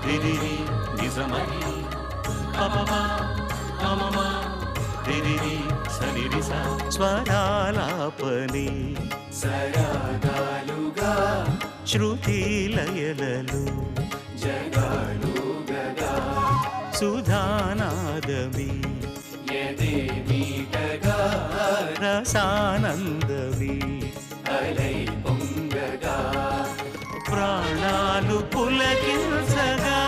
రిరిరి నిజమని పపమా మమమా రిరిరి సరిరిస స్వరాలాపని సరాగాలుగా శృతి లయలలు జగాలుగగా సుధానాదమి యదేమీటగా రసానందమి అలై పొంగగా ప్రాణాలు పులకించగా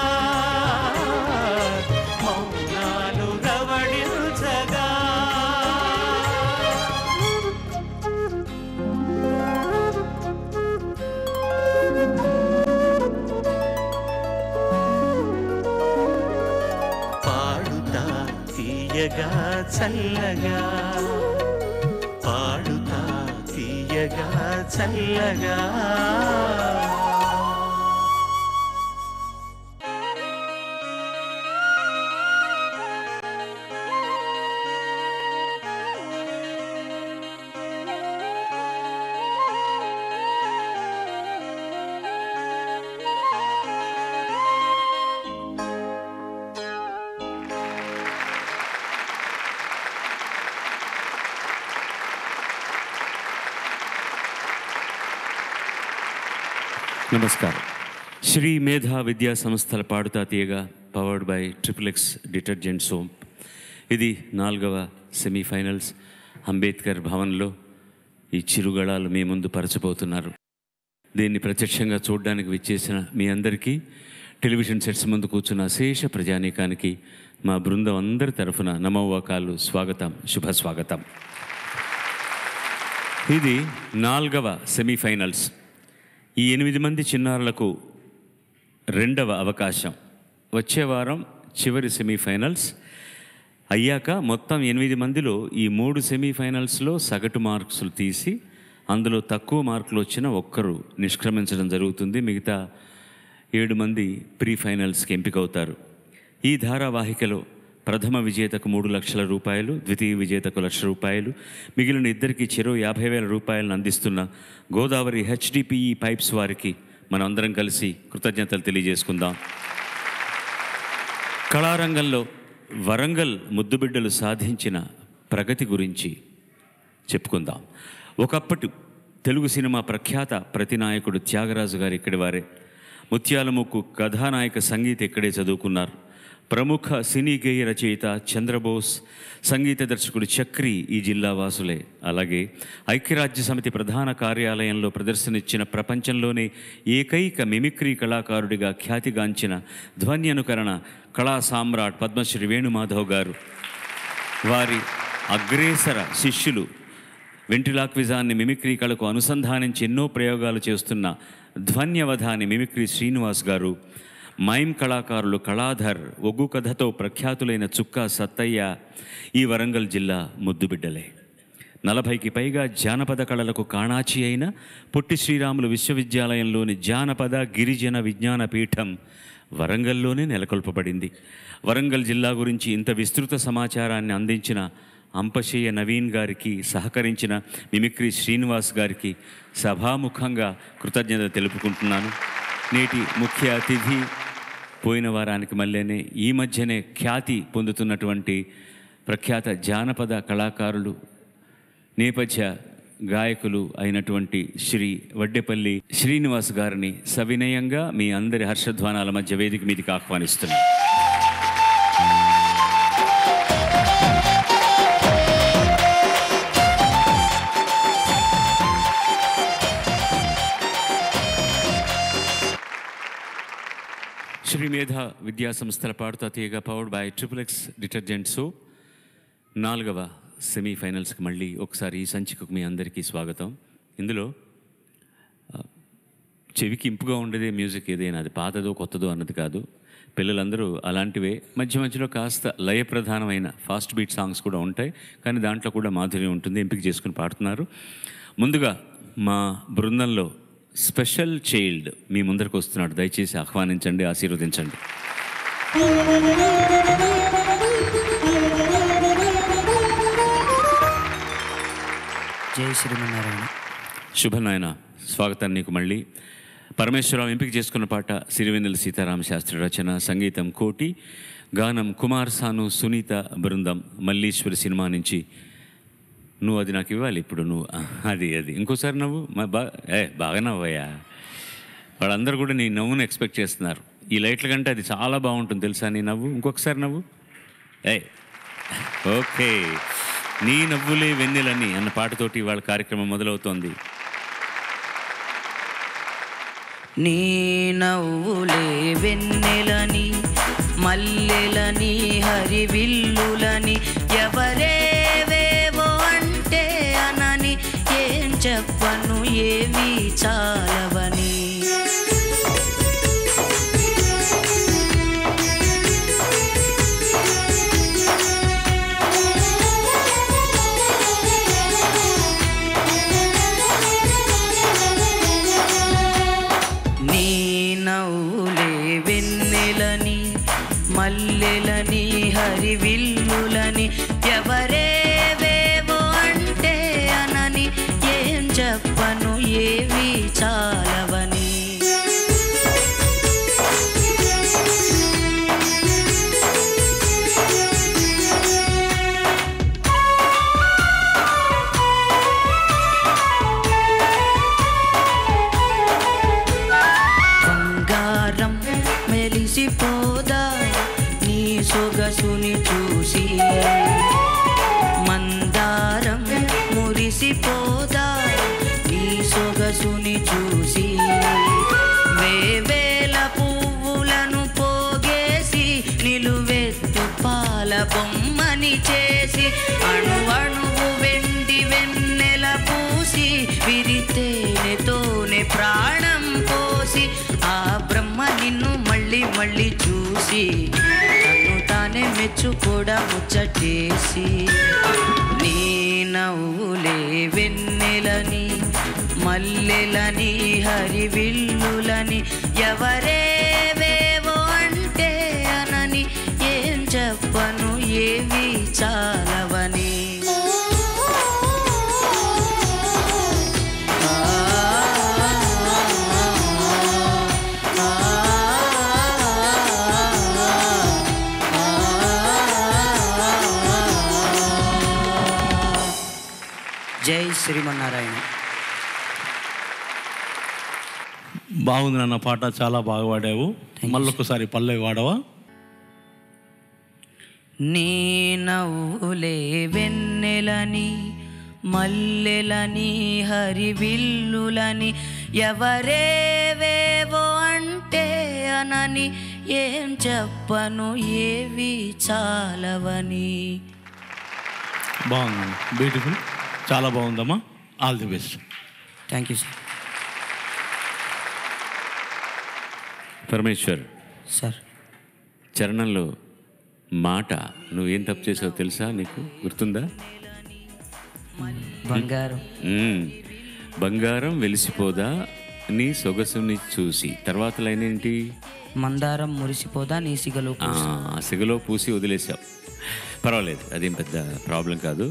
మౌనాలు రవళించగా పాడుతా తీయగా చల్లగా పాడుతా తీయగా చల్లగా నమస్కారం. శ్రీ మేధా విద్యా సంస్థల పాడుతా తీయగా powered by XXX detergent soap. ఇది 4వ సెమీఫైనల్స్. అంబేద్కర్ భవన్లో ఈ చిరుగళాలు మీ ముందు పరచబోతున్నారు. దీన్ని ప్రత్యక్షంగా చూడడానికి విచ్చేసిన మీ అందరికీ, టెలివిజన్ సెట్స్ ముందు కూర్చున్న అశేష ప్రజానీకానికి మా బృందం అందరి తరఫున నమోవాకాలు, స్వాగతం, శుభస్వాగతం. ఇది 4వ సెమీఫైనల్స్. ఈ 8 మంది చిన్నారులకు 2వ అవకాశం. వచ్చే వారం చివరి సెమీఫైనల్స్ అయ్యాక మొత్తం 8 మందిలో ఈ 3 సెమీఫైనల్స్లో సగటు మార్క్సులు తీసి అందులో తక్కువ మార్కులు వచ్చిన ఒక్కరు నిష్క్రమించడం జరుగుతుంది. మిగతా 7 మంది ప్రీ ఫైనల్స్కి ఎంపికవుతారు. ఈ ధారావాహికలో ప్రథమ విజేతకు 3 లక్షల రూపాయలు, ద్వితీయ విజేతకు 1 లక్ష రూపాయలు, మిగిలిన ఇద్దరికి చెరో 50,000 రూపాయలను అందిస్తున్న గోదావరి HDPE పైప్స్ వారికి మనం అందరం కలిసి కృతజ్ఞతలు తెలియజేసుకుందాం. కళారంగంలో వరంగల్ ముద్దుబిడ్డలు సాధించిన ప్రగతి గురించి చెప్పుకుందాం. ఒకప్పటి తెలుగు సినిమా ప్రఖ్యాత ప్రతినాయకుడు త్యాగరాజు గారు ఇక్కడి వారే. ముత్యాలముక్కు కథానాయక సంగీత ఇక్కడే చదువుకున్నారు. ప్రముఖ సినీ గేయ రచయిత చంద్రబోస్, సంగీత దర్శకుడు చక్రి ఈ జిల్లా వాసులే. అలాగే ఐక్యరాజ్య సమితి ప్రధాన కార్యాలయంలో ప్రదర్శనిచ్చిన ప్రపంచంలోనే ఏకైక మిమిక్రీ కళాకారుడిగా ఖ్యాతిగాంచిన ధ్వని అనుకరణ కళా సామ్రాట్ పద్మశ్రీ వేణుమాధవ్ గారు, వారి అగ్రేసర శిష్యులు వెంట్రిలాక్విజాన్ని మిమిక్రీ కళకు అనుసంధానించి ఎన్నో ప్రయోగాలు చేస్తున్న ధ్వన్యవధాని మిమిక్రీ శ్రీనివాస్ గారు, మైమ్ కళాకారులు కళాధర్, ఒగ్గు కథతో ప్రఖ్యాతులైన చుక్కా సత్తయ్య ఈ వరంగల్ జిల్లా ముద్దుబిడ్డలే. 40కి పైగా జానపద కళలకు కాణాచి అయిన పొట్టి శ్రీరాములు విశ్వవిద్యాలయంలోని జానపద గిరిజన విజ్ఞాన పీఠం వరంగల్లోనే నెలకొల్పబడింది. వరంగల్ జిల్లా గురించి ఇంత విస్తృత సమాచారాన్ని అందించిన అంపశయ్య నవీన్ గారికి, సహకరించిన మిమిక్రీ శ్రీనివాస్ గారికి సభాముఖంగా కృతజ్ఞత తెలుపుకుంటున్నాను. నేటి ముఖ్య అతిథి పోయిన వారానికి మళ్ళీనే ఈ మధ్యనే ఖ్యాతి పొందుతున్నటువంటి ప్రఖ్యాత జానపద కళాకారులు, నేపథ్య గాయకులు అయినటువంటి శ్రీ వడ్డేపల్లి శ్రీనివాస్ గారిని సవినయంగా మీ అందరి హర్షధ్వానాల మధ్య వేదిక మీదకి ఆహ్వానిస్తున్నాను. శ్రీ మేధా విద్యా సంస్థల పాడుతా తీయగా powered by XXX detergent soap 4వ సెమీఫైనల్స్కి మళ్ళీ ఒకసారి ఈ సంచికకు మీ అందరికీ స్వాగతం. ఇందులో చెవికి ఇంపుగా ఉండేదే మ్యూజిక్ ఏదైనా, అది పాతదో కొత్తదో అన్నది కాదు. పిల్లలందరూ అలాంటివే. మధ్య మధ్యలో కాస్త లయప్రధానమైన ఫాస్ట్ బీట్ సాంగ్స్ కూడా ఉంటాయి, కానీ దాంట్లో కూడా మాధుర్యం ఉంటుంది. ఎంపిక చేసుకుని పాడుతున్నారు. ముందుగా మా బృందంలో స్పెషల్ చైల్డ్ మీ ముందరకు వస్తున్నాడు. దయచేసి ఆహ్వానించండి, ఆశీర్వదించండి. జై శ్రీమన్నారాయణ. శుభనాయన, స్వాగతం నీకు. మళ్ళీ పరమేశ్వరరావు ఎంపిక చేసుకున్న పాట సిరివెన్నెల సీతారామ శాస్త్రి రచన, సంగీతం కోటి, గానం కుమార్ సాను, సునీత బృందం. మల్లీశ్వరి సినిమా నుంచి నువ్వు అది నాకు ఇవ్వాలి ఇప్పుడు. నువ్వు అది ఇంకోసారి నవ్వు. బాగా నవ్వయ్యా. వాళ్ళందరూ కూడా నీ నవ్వును ఎక్స్పెక్ట్ చేస్తున్నారు. ఈ లైట్ల కంటే అది చాలా బాగుంటుంది తెలుసా నీ నవ్వు. ఇంకొకసారి నవ్వు. ఓకే. నీ నవ్వులే వెన్నెలని అన్న పాటతోటి వాళ్ళ కార్యక్రమం మొదలవుతోంది. నీ నవ్వులే వెన్నెలని, మల్లెలని, హరివిల్లులని, ఎవరేవేవో అంటే అనని, ఏం చెప్పను ఏవి చాలవని. మల్లెలని, హరివిల్లులని, ఎవరేవేవో అంటే అనని, ఏం చెప్పను ఏవి చాలవని. బంగారం మెలిసిపోదా సొగసుని చూసి, మందారం మురిసిపోదా నీ సొగసుని చూసి, వేవేల పువ్వులను పోగేసి, నిలువెత్తు పాల బొమ్మని చేసి, అణువణువు వెండి వెన్నెల పూసి, విరితేనెతోనే ప్రాణం పోసి, ఆ బ్రహ్మ నిన్ను మళ్ళీ మళ్ళీ చూసి, తానే మెచ్చుకోడా ముచ్చటేసి. నీ నవ్వులే వెన్నెలని, మల్లెలని, హరివిల్లులని, ఎవరేవేవో అంటే అనని, ఏం చెప్పను ఏవి చాలవని. జై శ్రీమన్నారాయణ. బాగుంది నాన్న పాట, చాలా బాగా పాడావు. మళ్ళొకసారి పల్లవి వాడవా? నీ నవ్వులే వెన్నెలని, మల్లెలని, హరివిల్లులని, ఎవరేవేవో అంటే అనని, ఏం చెప్పను ఏవి చాలవని. బాగుంది, బ్యూటిఫుల్, చాలా బాగుందమ్మా. All the best. Thank you sir. Parameshwar sir, చరణంలో మాట నువ్వేం తప్పు చేసావు తెలుసా? నీకు గుర్తుందా? బంగారం బంగారం వెలిసిపోదా నీ సొగసుని చూసి, తర్వాత లైన్ ఏంటి? మందారం మురిసిపోదా నీ సిగలో పూసి. సిగలో పూసి వదిలేసావు. పర్వాలేదు, అదేం పెద్ద ప్రాబ్లం కాదు.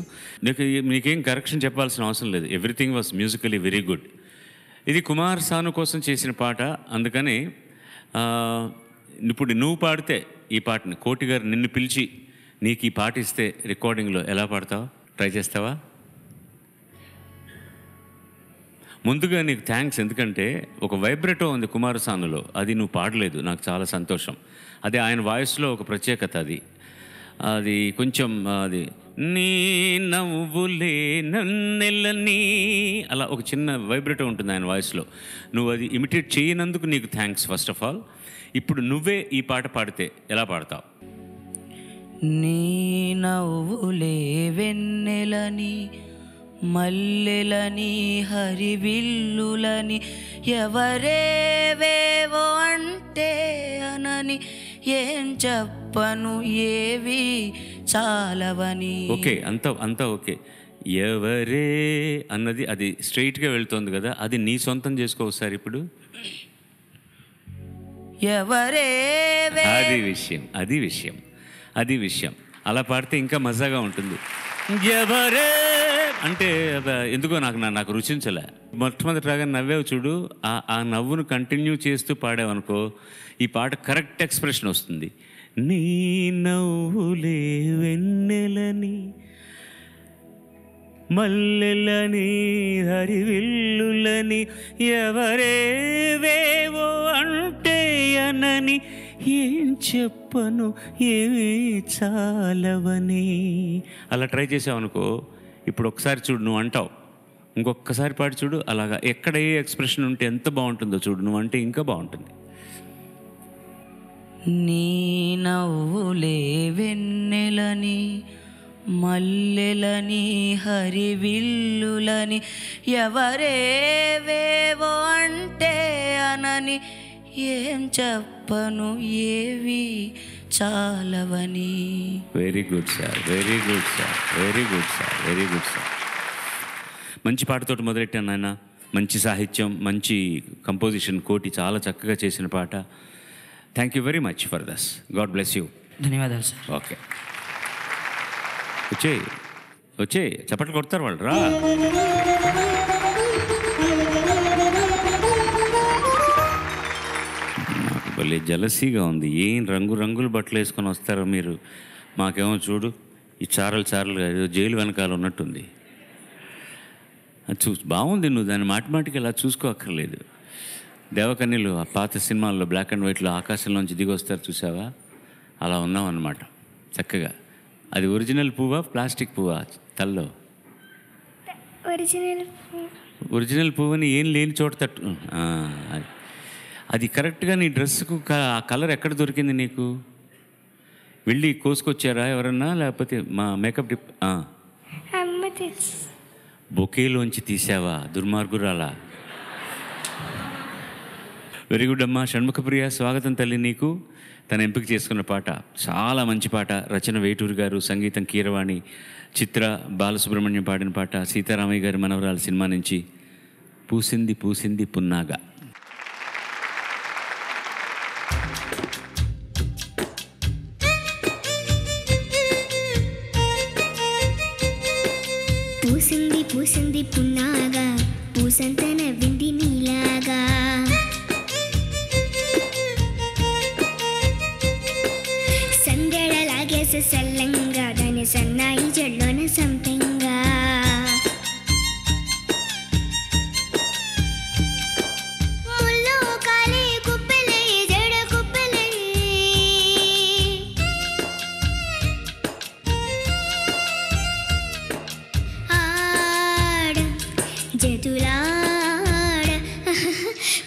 నీకేం కరెక్షన్ చెప్పాల్సిన అవసరం లేదు. Everything was musically very good. ఇది కుమార్ సాను కోసం చేసిన పాట, అందుకని ఇప్పుడు నువ్వు పాడితే ఈ పాటని, కోటి గారు నిన్ను పిలిచి నీకు ఈ పాట ఇస్తే రికార్డింగ్లో ఎలా పాడతావు? ట్రై చేస్తావా? ముందుగా నీకు థ్యాంక్స్, ఎందుకంటే ఒక వైబ్రేటో ఉంది కుమార్ సానులో, అది నువ్వు పాడలేదు. నాకు చాలా సంతోషం. అది ఆయన వాయిస్లో ఒక ప్రత్యేకత. అది కొంచెం అది నీ నవ్వులే నన్నెలని అలా ఒక చిన్న వైబ్రేటో ఉంటుంది ఆయన వాయిస్లో. నువ్వు అది ఇమిటేట్ చేయనందుకు నీకు థ్యాంక్స్ ఫస్ట్ ఆఫ్ ఆల్. ఇప్పుడు నువ్వే ఈ పాట పాడితే ఎలా పాడతావు? నీ నవ్వులే వెన్నెలని, మల్లెలని, హరివిల్లులని, ఎవరేవేవో అంటే అనని, ఏం చెప్పను ఏవి చాలవని. ఓకే, అంతా ఓకే. ఎవరే అన్నది అది స్ట్రైట్గా వెళ్తోంది కదా, అది నీ సొంతం చేసుకో ఒకసారి ఇప్పుడు. అది విషయం అలా పాడితే ఇంకా మజాగా ఉంటుంది. ఎవరే అంటే ఎందుకో నాకు రుచించలే. మొట్టమొదటి రాగా నవ్వేవు చూడు, ఆ నవ్వును కంటిన్యూ చేస్తూ పాడావనుకో ఈ పాట కరెక్ట్ ఎక్స్ప్రెషన్ వస్తుంది. నీ నవ్వులే వెన్నెలని మల్లెలని హరివిల్లులని ఎవరేవేవో అంటే అనని ఏం చెప్పను ఏమీ చాలవని. అలా ట్రై చేసావనుకో ఇప్పుడు ఒకసారి చూడు నువ్వు అంటావు, ఇంకొకసారి పాడి చూడు, అలాగా ఎక్కడ ఏ ఎక్స్ప్రెషన్ ఉంటే ఎంత బాగుంటుందో చూడు, నువ్వు అంటే ఇంకా బాగుంటుంది. నీ నవ్వులే వెన్నెలని మల్లెలని హరివిల్లులని ఎవరేవేవో అంటే అనని ఏం చెప్పను ఏవి చాలవని. Very good sir, very good sir, very good sir, very good sir. మంచి పాటతోటి మొదలెట్టాను నాయన. మంచి సాహిత్యం, మంచి కంపోజిషన్, కోటి చాలా చక్కగా చేసిన పాట. Thank you very much for thus. God bless you. ధన్యవాదాలు సార్. ఓకే, వచ్చే చప్పట్లు కొడతారు వాళ్ళు. రా నాకు భలే జలసీగా ఉంది. ఏం రంగురంగుల బట్టలు వేసుకొని వస్తారో మీరు. మాకేమో చూడు ఈ చారలు ఏదో జైలు వెనకాల ఉన్నట్టుంది. అది బాగుంది. నువ్వు దాన్ని మాటికి ఇలా చూసుకోక్కర్లేదు. దేవకన్యలు ఆ పాత సినిమాల్లో బ్లాక్ అండ్ వైట్లో ఆకాశంలోంచి దిగి వస్తారు చూసావా, అలా ఉన్నాం అన్నమాట చక్కగా. అది ఒరిజినల్ పువ్వా ప్లాస్టిక్ పువ్వా తల్లో? ఒరిజినల్ పువ్వుని ఏం లేని చోట తట్టు. అది కరెక్ట్గా నీ డ్రెస్కు ఆ కలర్ ఎక్కడ దొరికింది నీకు? వెళ్ళి కోసుకొచ్చారా ఎవరన్నా, లేకపోతే మా మేకప్ డిప్ బొకేలోంచి తీసావా దుర్మార్గురాలా? వెరీ గుడ్ అమ్మా. షణ్ముఖప్రియ, స్వాగతం తల్లి నీకు. తన ఎంపిక చేసుకున్న పాట చాలా మంచి పాట. రచన వేటూరు గారు, సంగీతం కీరవాణి, చిత్ర బాలసుబ్రహ్మణ్యం పాడిన పాట. సీతారామయ్య గారి మనవరాలు సినిమా నుంచి పూసింది పూసింది పున్నాగా. పూసింది పూసింది పున్నాగా పూసంత నవ్వింది నీలాగా, సందెడలాగేస సల్లంగా దాని సన్నాయి జడ్లోన సంపెంగా, ముల్లో కాలే కుప్పెలే జడ కుప్పెలే, ఆడ జతులాడ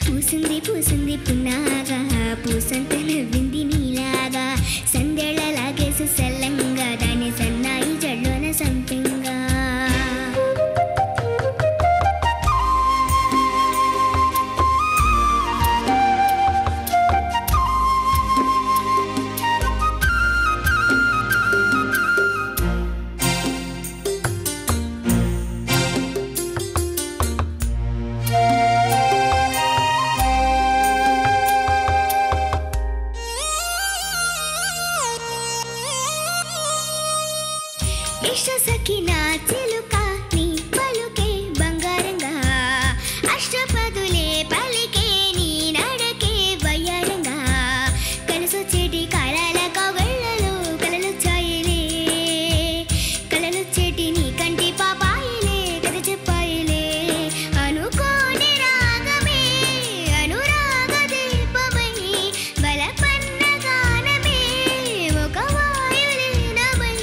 పూసింది పూసింది పున్నాగా పూసంత నవ్వింది నీలాగా, సందెళ్ళలాగేస సల్లంగా దాని సన్నాయి జడ్లోన సంపెంగా. ఇష్ట సఖి నా చిలుక నీ పలుకే బంగారంగా, అష్టపదులే పలికే నీ నడకే వయ్యారంగా, కలసొచ్చేటి కాలాల కవళ్ళలో కలలొచ్చాయిలే, కలలొచ్చేటి నీ కంటి పాపాయిలే కథ చెప్పాయిలే, అనుకోని రాగమే అనురాగ దీపమై బలపన్న గానమే ఒక వాయులీనమై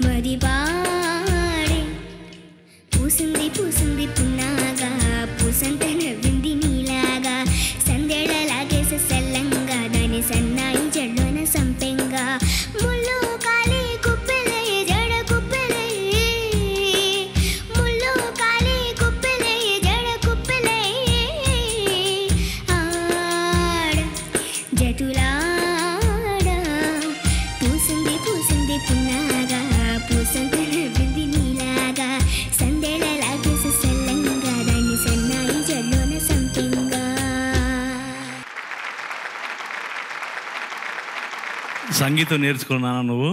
మది పాడే. పూసింది పూసింది పున్నాగా పూసంత నవ్వింది నీలాగా, సందెళ్ళలాగేస సల్లంగా దాని సన్నాయి జడ్లోన సంపెంగా, ముళ్ళు కాలే కుప్పెలే జడ కుప్పెలే, ముళ్ళు కాలే కుప్పెలే జడ కుప్పెలే, ఆడ జతులాడ పూసింది పూసింది పున్నాగా పూసంత నవ్వింది నీలాగా, సందెళ్ళలాగేస సల్లంగా దాన్ని సన్నాయి జడ్లోన సంపెంగా. సంగీతం నేర్చుకున్నానా నువ్వు?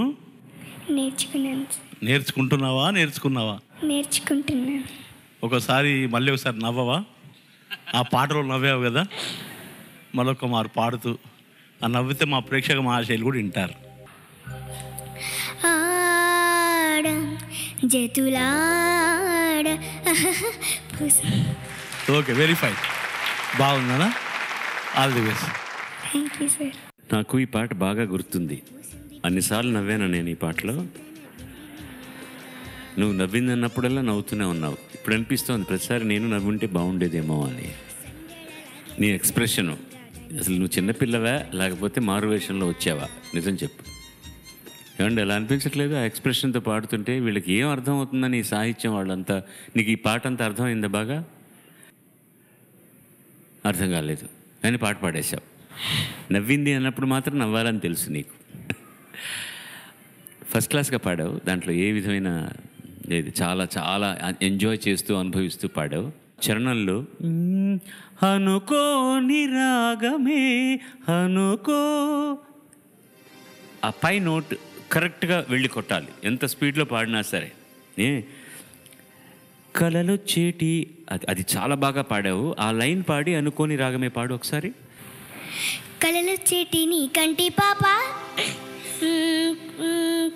నేర్చుకున్నాను. నేర్చుకున్నావా? నేర్చుకుంటున్నాను. ఒకసారి మళ్ళీ ఒకసారి నవ్వవా? ఆ పాటలో నవ్వావు కదా, మరొక మారు పాడుతూ ఆ నవ్వితే మా ప్రేక్షక మహాశైలు కూడా వింటారు. ఆడ జతులాడ. ఓకే, వెరీ ఫైన్, బాగుందా? All the best. Thank you sir. నాకు ఈ పాట బాగా గుర్తుంది. అన్నిసార్లు నవ్వాను నేను ఈ పాటలో. నువ్వు నవ్విందన్నప్పుడల్లా నవ్వుతూనే ఉన్నావు. ఇప్పుడు అనిపిస్తోంది ప్రతిసారి నేను నవ్వుంటే బాగుండేదేమో అని. నీ ఎక్స్ప్రెషను అసలు నువ్వు చిన్నపిల్లవా లేకపోతే మారువేషంలో వచ్చావా? నిజం చెప్పు. ఏమంటే ఎలా అనిపించట్లేదు ఆ ఎక్స్ప్రెషన్తో పాడుతుంటే? వీళ్ళకి ఏం అర్థం అవుతుందని ఈ సాహిత్యం వాళ్ళంతా. నీకు ఈ పాట అంతా అర్థమైందా? బాగా అర్థం కాలేదు అని పాట పాడేశావు. నవ్వింది అన్నప్పుడు మాత్రం నవ్వాలని తెలుసు నీకు. ఫస్ట్ క్లాస్గా పాడావు. దాంట్లో ఏ విధమైన లేదు, చాలా చాలా ఎంజాయ్ చేస్తూ అనుభవిస్తూ పాడావు. చరణంలో అనుకోని రాగమే అనుకో, ఆ పై నోట్ కరెక్ట్గా వెళ్ళి కొట్టాలి, ఎంత స్పీడ్లో పాడినా సరే. కలలొచ్చేటి అది చాలా బాగా పాడావు. ఆ లైన్ పాడి అనుకోని రాగమే పాడు ఒకసారి. కలలొచ్చేటి నీ కంటి పాప,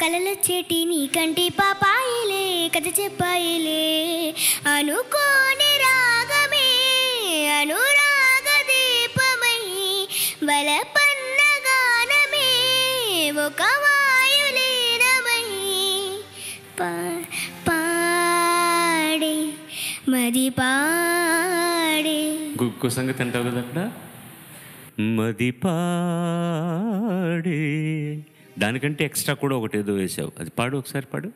కలలొచ్చేటి నీ కంటి పాపాయిలే, కథ చెప్పాయిలే. అనుకోని రాగమే అనురాగ దీపమై, వలపన్న గానమే ఒక వాయులీనమై. పాడే మది పాడే. ఇంకో సంగతి అంటావు కదా అక్కడ, మది పాడే. దానికంటే ఎక్స్ట్రా కూడా ఒకటి ఏదో వేసావు, అది పాడు ఒకసారి పాడు.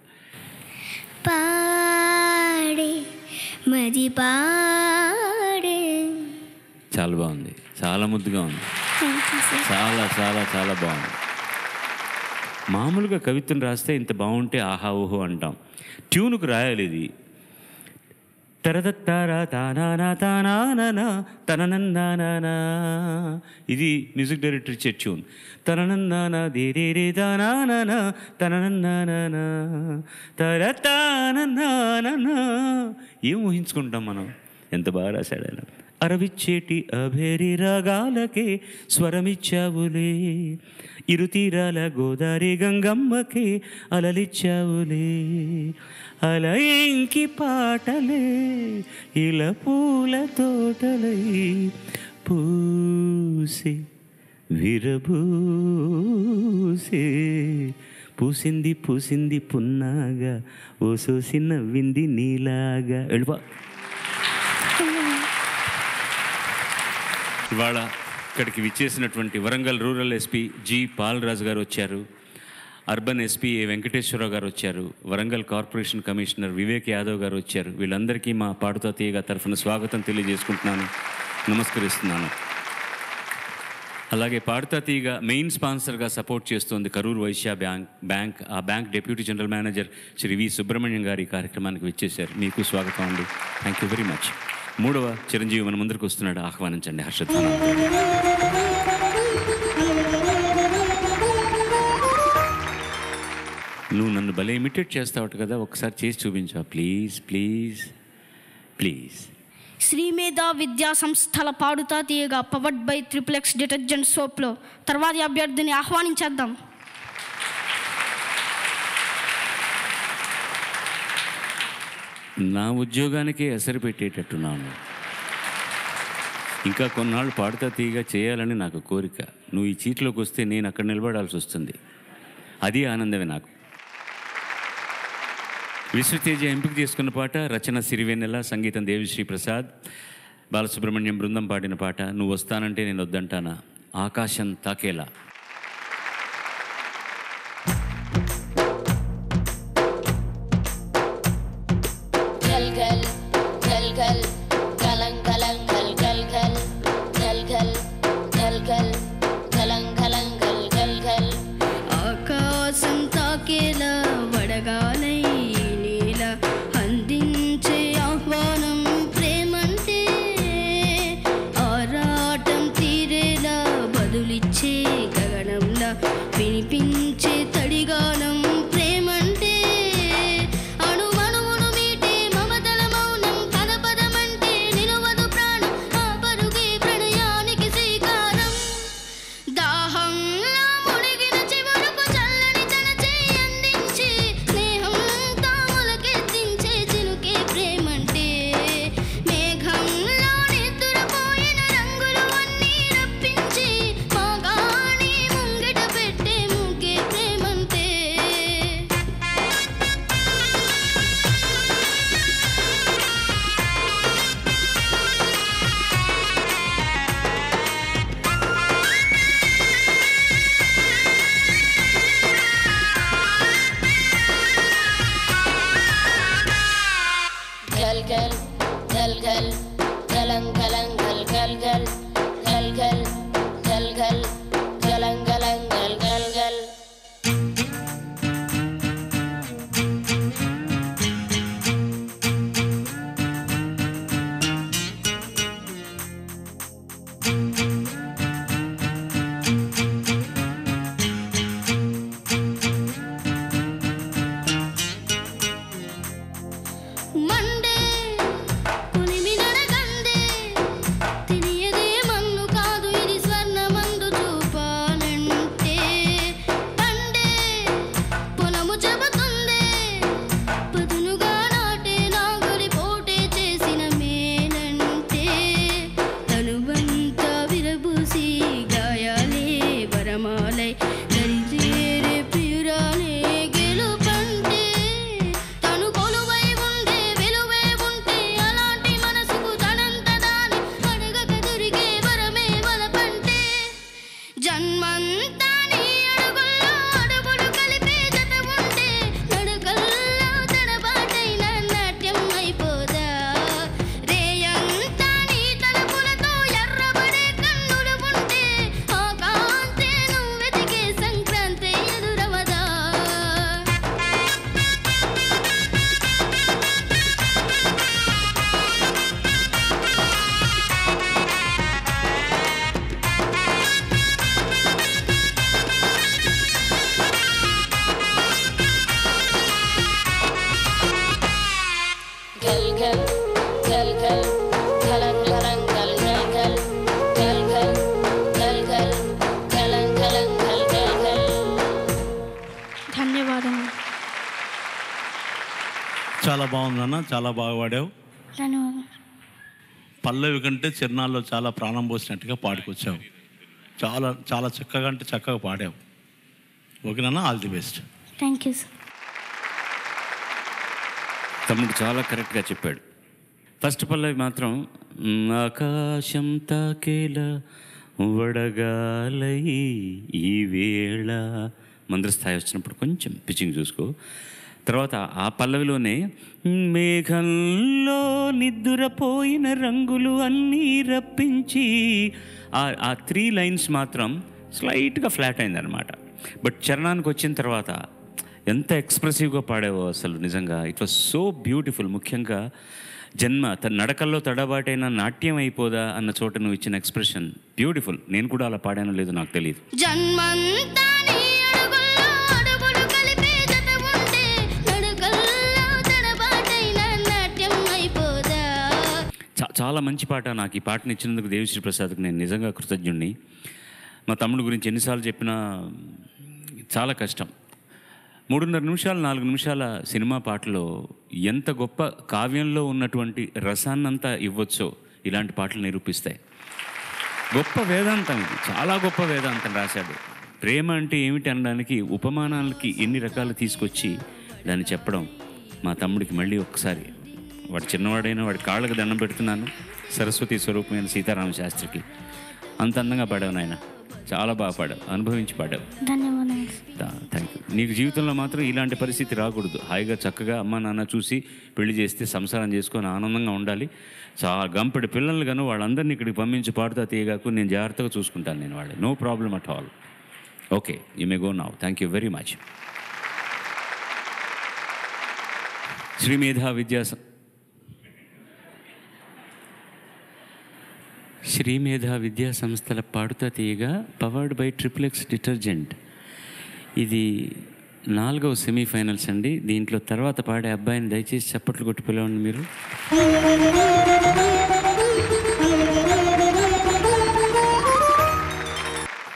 పాడే మది పాడే. చాలా బాగుంది, చాలా ముద్దుగా ఉంది, చాలా చాలా చాలా బాగుంది. మామూలుగా కవిత్వం రాస్తే ఇంత బాగుంటే ఆహా ఓహో అంటాం. ట్యూన్కు రాయాలి ఇది. తరదత్తారా తానా తానా తననందానా, ఇది మ్యూజిక్ డైరెక్టర్ ఇచ్చే ట్యూన్. తననందానా దేరే రే దానా తననందానా తరతానా. ఏం ఊహించుకుంటాం మనం? ఎంత బాగా రాశాడు ఆయన. అరవిచ్చేటి అభేరి రాగాలకే స్వరమిచ్చావులే, ఇరుతీరాల గోదారి గంగమ్మకే అలలిచ్చావులే. అల ఇంకి పాటలే ఇలా పూల తోటలై పూసి విరబూసే. పూసింది పూసింది పున్నాగా, ఓ సోసి నవ్వింది నీలాగా. వెళ్ళిపో. ఇవాళ ఇక్కడికి విచ్చేసినటువంటి Warangal rural SP G Palaraju గారు వచ్చారు, అర్బన్ ఎస్పీ ఏ వెంకటేశ్వరరావు గారు వచ్చారు, వరంగల్ కార్పొరేషన్ కమిషనర్ వివేక్ యాదవ్ గారు వచ్చారు. వీళ్ళందరికీ మా పాడుతా తీయగా తరఫున స్వాగతం తెలియజేసుకుంటున్నాను, నమస్కరిస్తున్నాను. అలాగే పాడుతా తీయగా మెయిన్ స్పాన్సర్గా సపోర్ట్ చేస్తోంది కరూర్ వైశ్య బ్యాంక్. ఆ bank deputy general manager Shri V Subrahmanyam గారు ఈ కార్యక్రమానికి విచ్చేశారు. మీకు స్వాగతం అండి. Thank you very much. మూడవ చిరంజీవి మన ముందరికి వస్తున్నాడు, ఆహ్వానించండి హర్షధ్వానం. నువ్వు నన్ను భలే ఇమిటేట్ చేస్తావు కదా, ఒకసారి చేసి చూపించావు ప్లీజ్ ప్లీజ్ ప్లీజ్. శ్రీమేధా విద్యా సంస్థల పాడుతా తీయగా పవర్డ్ బై ట్రిప్లెక్స్ డిటర్జెంట్ సోప్లో తర్వాతి అభ్యర్థిని ఆహ్వానించేద్దాం. నా ఉద్యోగానికే ఎసరు పెట్టేటట్టున్నాను. ఇంకా కొన్నాళ్ళు పాడుతా తీయగా చేయాలని నాకు కోరిక. నువ్వు ఈ చీట్లోకి వస్తే నేను అక్కడ నిలబడాల్సి వస్తుంది. అది ఆనందమే నాకు. విశ్వతేజ ఎంపిక చేసుకున్న పాట రచన సిరివెన్నెల, సంగీతం దేవిశ్రీ ప్రసాద్, బాలసుబ్రహ్మణ్యం బృందం పాడిన పాట నువ్వు వస్తానంటే నేను వద్దంటానా. ఆకాశం తాకేలా. ఆకాశం తాకేలా వడగాలై నీల అందించే ఆహ్వానం ప్రేమంటే, ఆరాటం తీరేలా బదులిచ్చే గగనంలా వినిపించే తడిగానం ప్రేమ ఘల్ గలం గలం గల్ గల్ గల్. మండే పులిమి నడగందే తినియదే మన్ను కాదు ఇది స్వర్ణమందు చూపాలంటే పండే పొలము చెబుతుందే పదునుగా నాటే నాగలి పోటే చేసిన మేలంటే తనువంతా విరబూసి గాయాలే వరమాలై దరిచేరే ప్రియురాలే గెలుపంటే తను కొలువై ఉండే వెలువే ఉంటే అలాంటి మనసుకు తనంత దాని అడగక దొరికే వరమే వలపంటే జన్మంతా నీ అడుగుల్లో అడుగులు కలిపే జత ఉంటే నడుకల్లో తడబాటైన నాట్యం అయిపోదా రేయంతా నీ తలపులతో ఎర్రబడే కన్నులు ఉంటే ఆ కాంతే నువ్వు వెతికే సంక్రాంతి ఎదురవదా. గల్ గల్ గల్ గల్ గలం గలం గల్ గల్ గల్ గల్ గల్ గల్ గల్ గలం గలం గల్ గల్ గల్. ధన్యవాదములు. చాలా బాగుందన్న, చాలా బాగా పాడావు. ధన్యవాదాలు. పల్లవి కంటే చిరునాల్లో చాలా ప్రాణం పోసినట్టుగా పాడుకొచ్చావు. చాలా చాలా చక్కగా అంటే చక్కగా పాడావు. ఓకేనా? All the best. Thank you sir. తమ్ముడు చాలా కరెక్ట్గా చెప్పాడు. ఫస్ట్ పల్లవి మాత్రం ఆకాశం తాకేలా వడగాలై ఈ వేళ మంద్రస్థాయి వచ్చినప్పుడు కొంచెం పిచ్చింగ్ చూసుకో. తర్వాత ఆ పల్లవిలోనే మేఘంలో నిద్రపోయిన రంగులు అన్నీ రప్పించి ఆ 3 లైన్స్ మాత్రం స్లైట్గా ఫ్లాట్ అయిందనమాట. బట్ చరణానికి వచ్చిన తర్వాత ఎంత ఎక్స్ప్రెసివ్గా పాడావో అసలు నిజంగా. It was so beautiful. ముఖ్యంగా జన్మ నడకల్లో తడబాటైన నాట్యం అయిపోదా అన్న చోట నువ్వు ఇచ్చిన ఎక్స్ప్రెషన్ బ్యూటిఫుల్. నేను కూడా అలా పాడానో లేదో నాకు తెలియదు. జన్మంతా నీ అడుగుల్లో అడుగులు కలిపే జత ఉంటే నడుకల్లో తడబాటైన నాట్యం అయిపోదా. చాలా మంచి పాట. నాకు ఈ పాటను ఇచ్చినందుకు దేవిశ్రీ ప్రసాద్కి నేను నిజంగా కృతజ్ఞుడిని. మా తమ్ముడు గురించి ఎన్నిసార్లు చెప్పినా చాలా కష్టం. 3.5 నిమిషాలు 4 నిమిషాల సినిమా పాటలో ఎంత గొప్ప కావ్యంలో ఉన్నటువంటి రసాన్నంతా ఇవ్వచ్చో ఇలాంటి పాటలు నిరూపిస్తాయి. గొప్ప వేదాంతం ఇది, చాలా గొప్ప వేదాంతం రాశాడు. ప్రేమ అంటే ఏమిటి అనడానికి ఉపమానాలకి ఎన్ని రకాలు తీసుకొచ్చి దాన్ని చెప్పడం మా తమ్ముడికి మళ్ళీ ఒక్కసారి, వాడు చిన్నవాడైనా వాడి కాళ్ళకి దండం పెడుతున్నాను. సరస్వతి స్వరూపమైన సీతారామ శాస్త్రికి అంత అందంగా పాడావు నాయన. చాలా బాగా పాడావు, అనుభవించి పాడావు. ధన్యవాదాలు. Thank you. నీకు జీవితంలో మాత్రం ఇలాంటి పరిస్థితి రాకూడదు. హాయిగా చక్కగా అమ్మ నాన్న చూసి పెళ్లి చేస్తే సంసారం చేసుకొని ఆనందంగా ఉండాలి. చాలా గంపెడి పిల్లలు గాను వాళ్ళందరినీ ఇక్కడికి పంపించి పాడుతా తీయగాకు నేను జాగ్రత్తగా చూసుకుంటాను. నేను వాళ్ళు no problem at all. Okay, you may go now. Thank you very much. Srimedha విద్యా సంస్థల పాడుతా తీయగా పవర్డ్ బై XXX డిటర్జెంట్. ఇది 4వ సెమీఫైనల్స్ అండి. దీంట్లో తర్వాత పాడే అబ్బాయిని దయచేసి చప్పట్లు కొట్టి పిలవండి మీరు.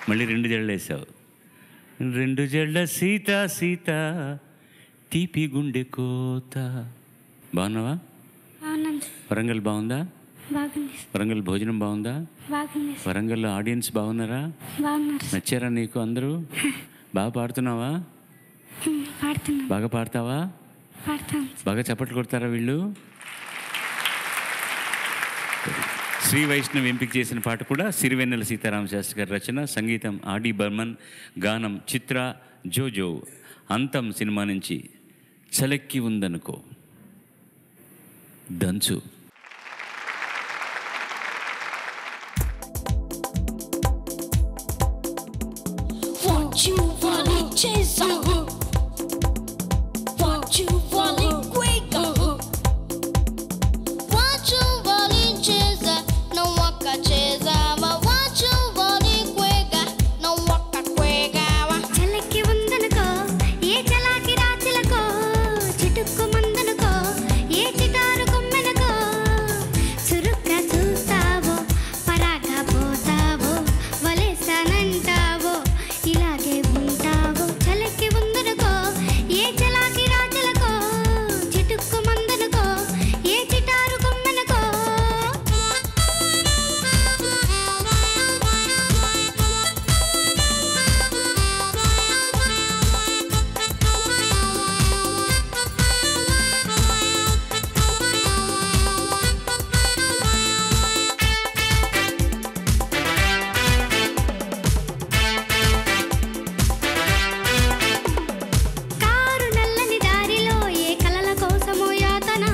మళ్ళీ 2 జళ్ళు వేసావు. 2 జళ్ళ సీత సీత తీపి గుండె కోత. బాగున్నావా? వరంగల్ బాగుందా? వరంగల్ భోజనం బాగుందా? వరంగల్లో ఆడియన్స్ బాగున్నారా? నచ్చారా నీకు అందరూ? బాగా పాడుతున్నావా? బాగా పాడతావా? బాగా చప్పట్లు కొడతారా వీళ్ళు? శ్రీ వైష్ణవ్ ఎంపిక చేసిన పాట కూడా సిరివెన్నెల సీతారామ శాస్త్రి గారి రచన, సంగీతం ఆడి బర్మన్, గానం చిత్ర, జోజో. అంతం సినిమా నుంచి చలెక్కి ఉందనుకో దంచు. What you wanna chase? What you wanna quick? What you wanna chase? No waka chase. What you wanna quick? No waka quick. చలకి ఉందనుకో ఏ చలాకి రాచలకో చిటుక్కు మందనుకో ఏ చిటారు కొమ్మెనకో చురుక్క చూస్తావో పరాగా పోతావో వలేస్తానంటావో ఇలాగే ఉంటావో చలకి ఉందనుకో ఏ చలాకి రాచలకో చిటుక్కు మందనుకో ఏ చిటారు కొమ్మెనకో కారు నల్లని దారిలో ఏ కలల కోసమో యాతన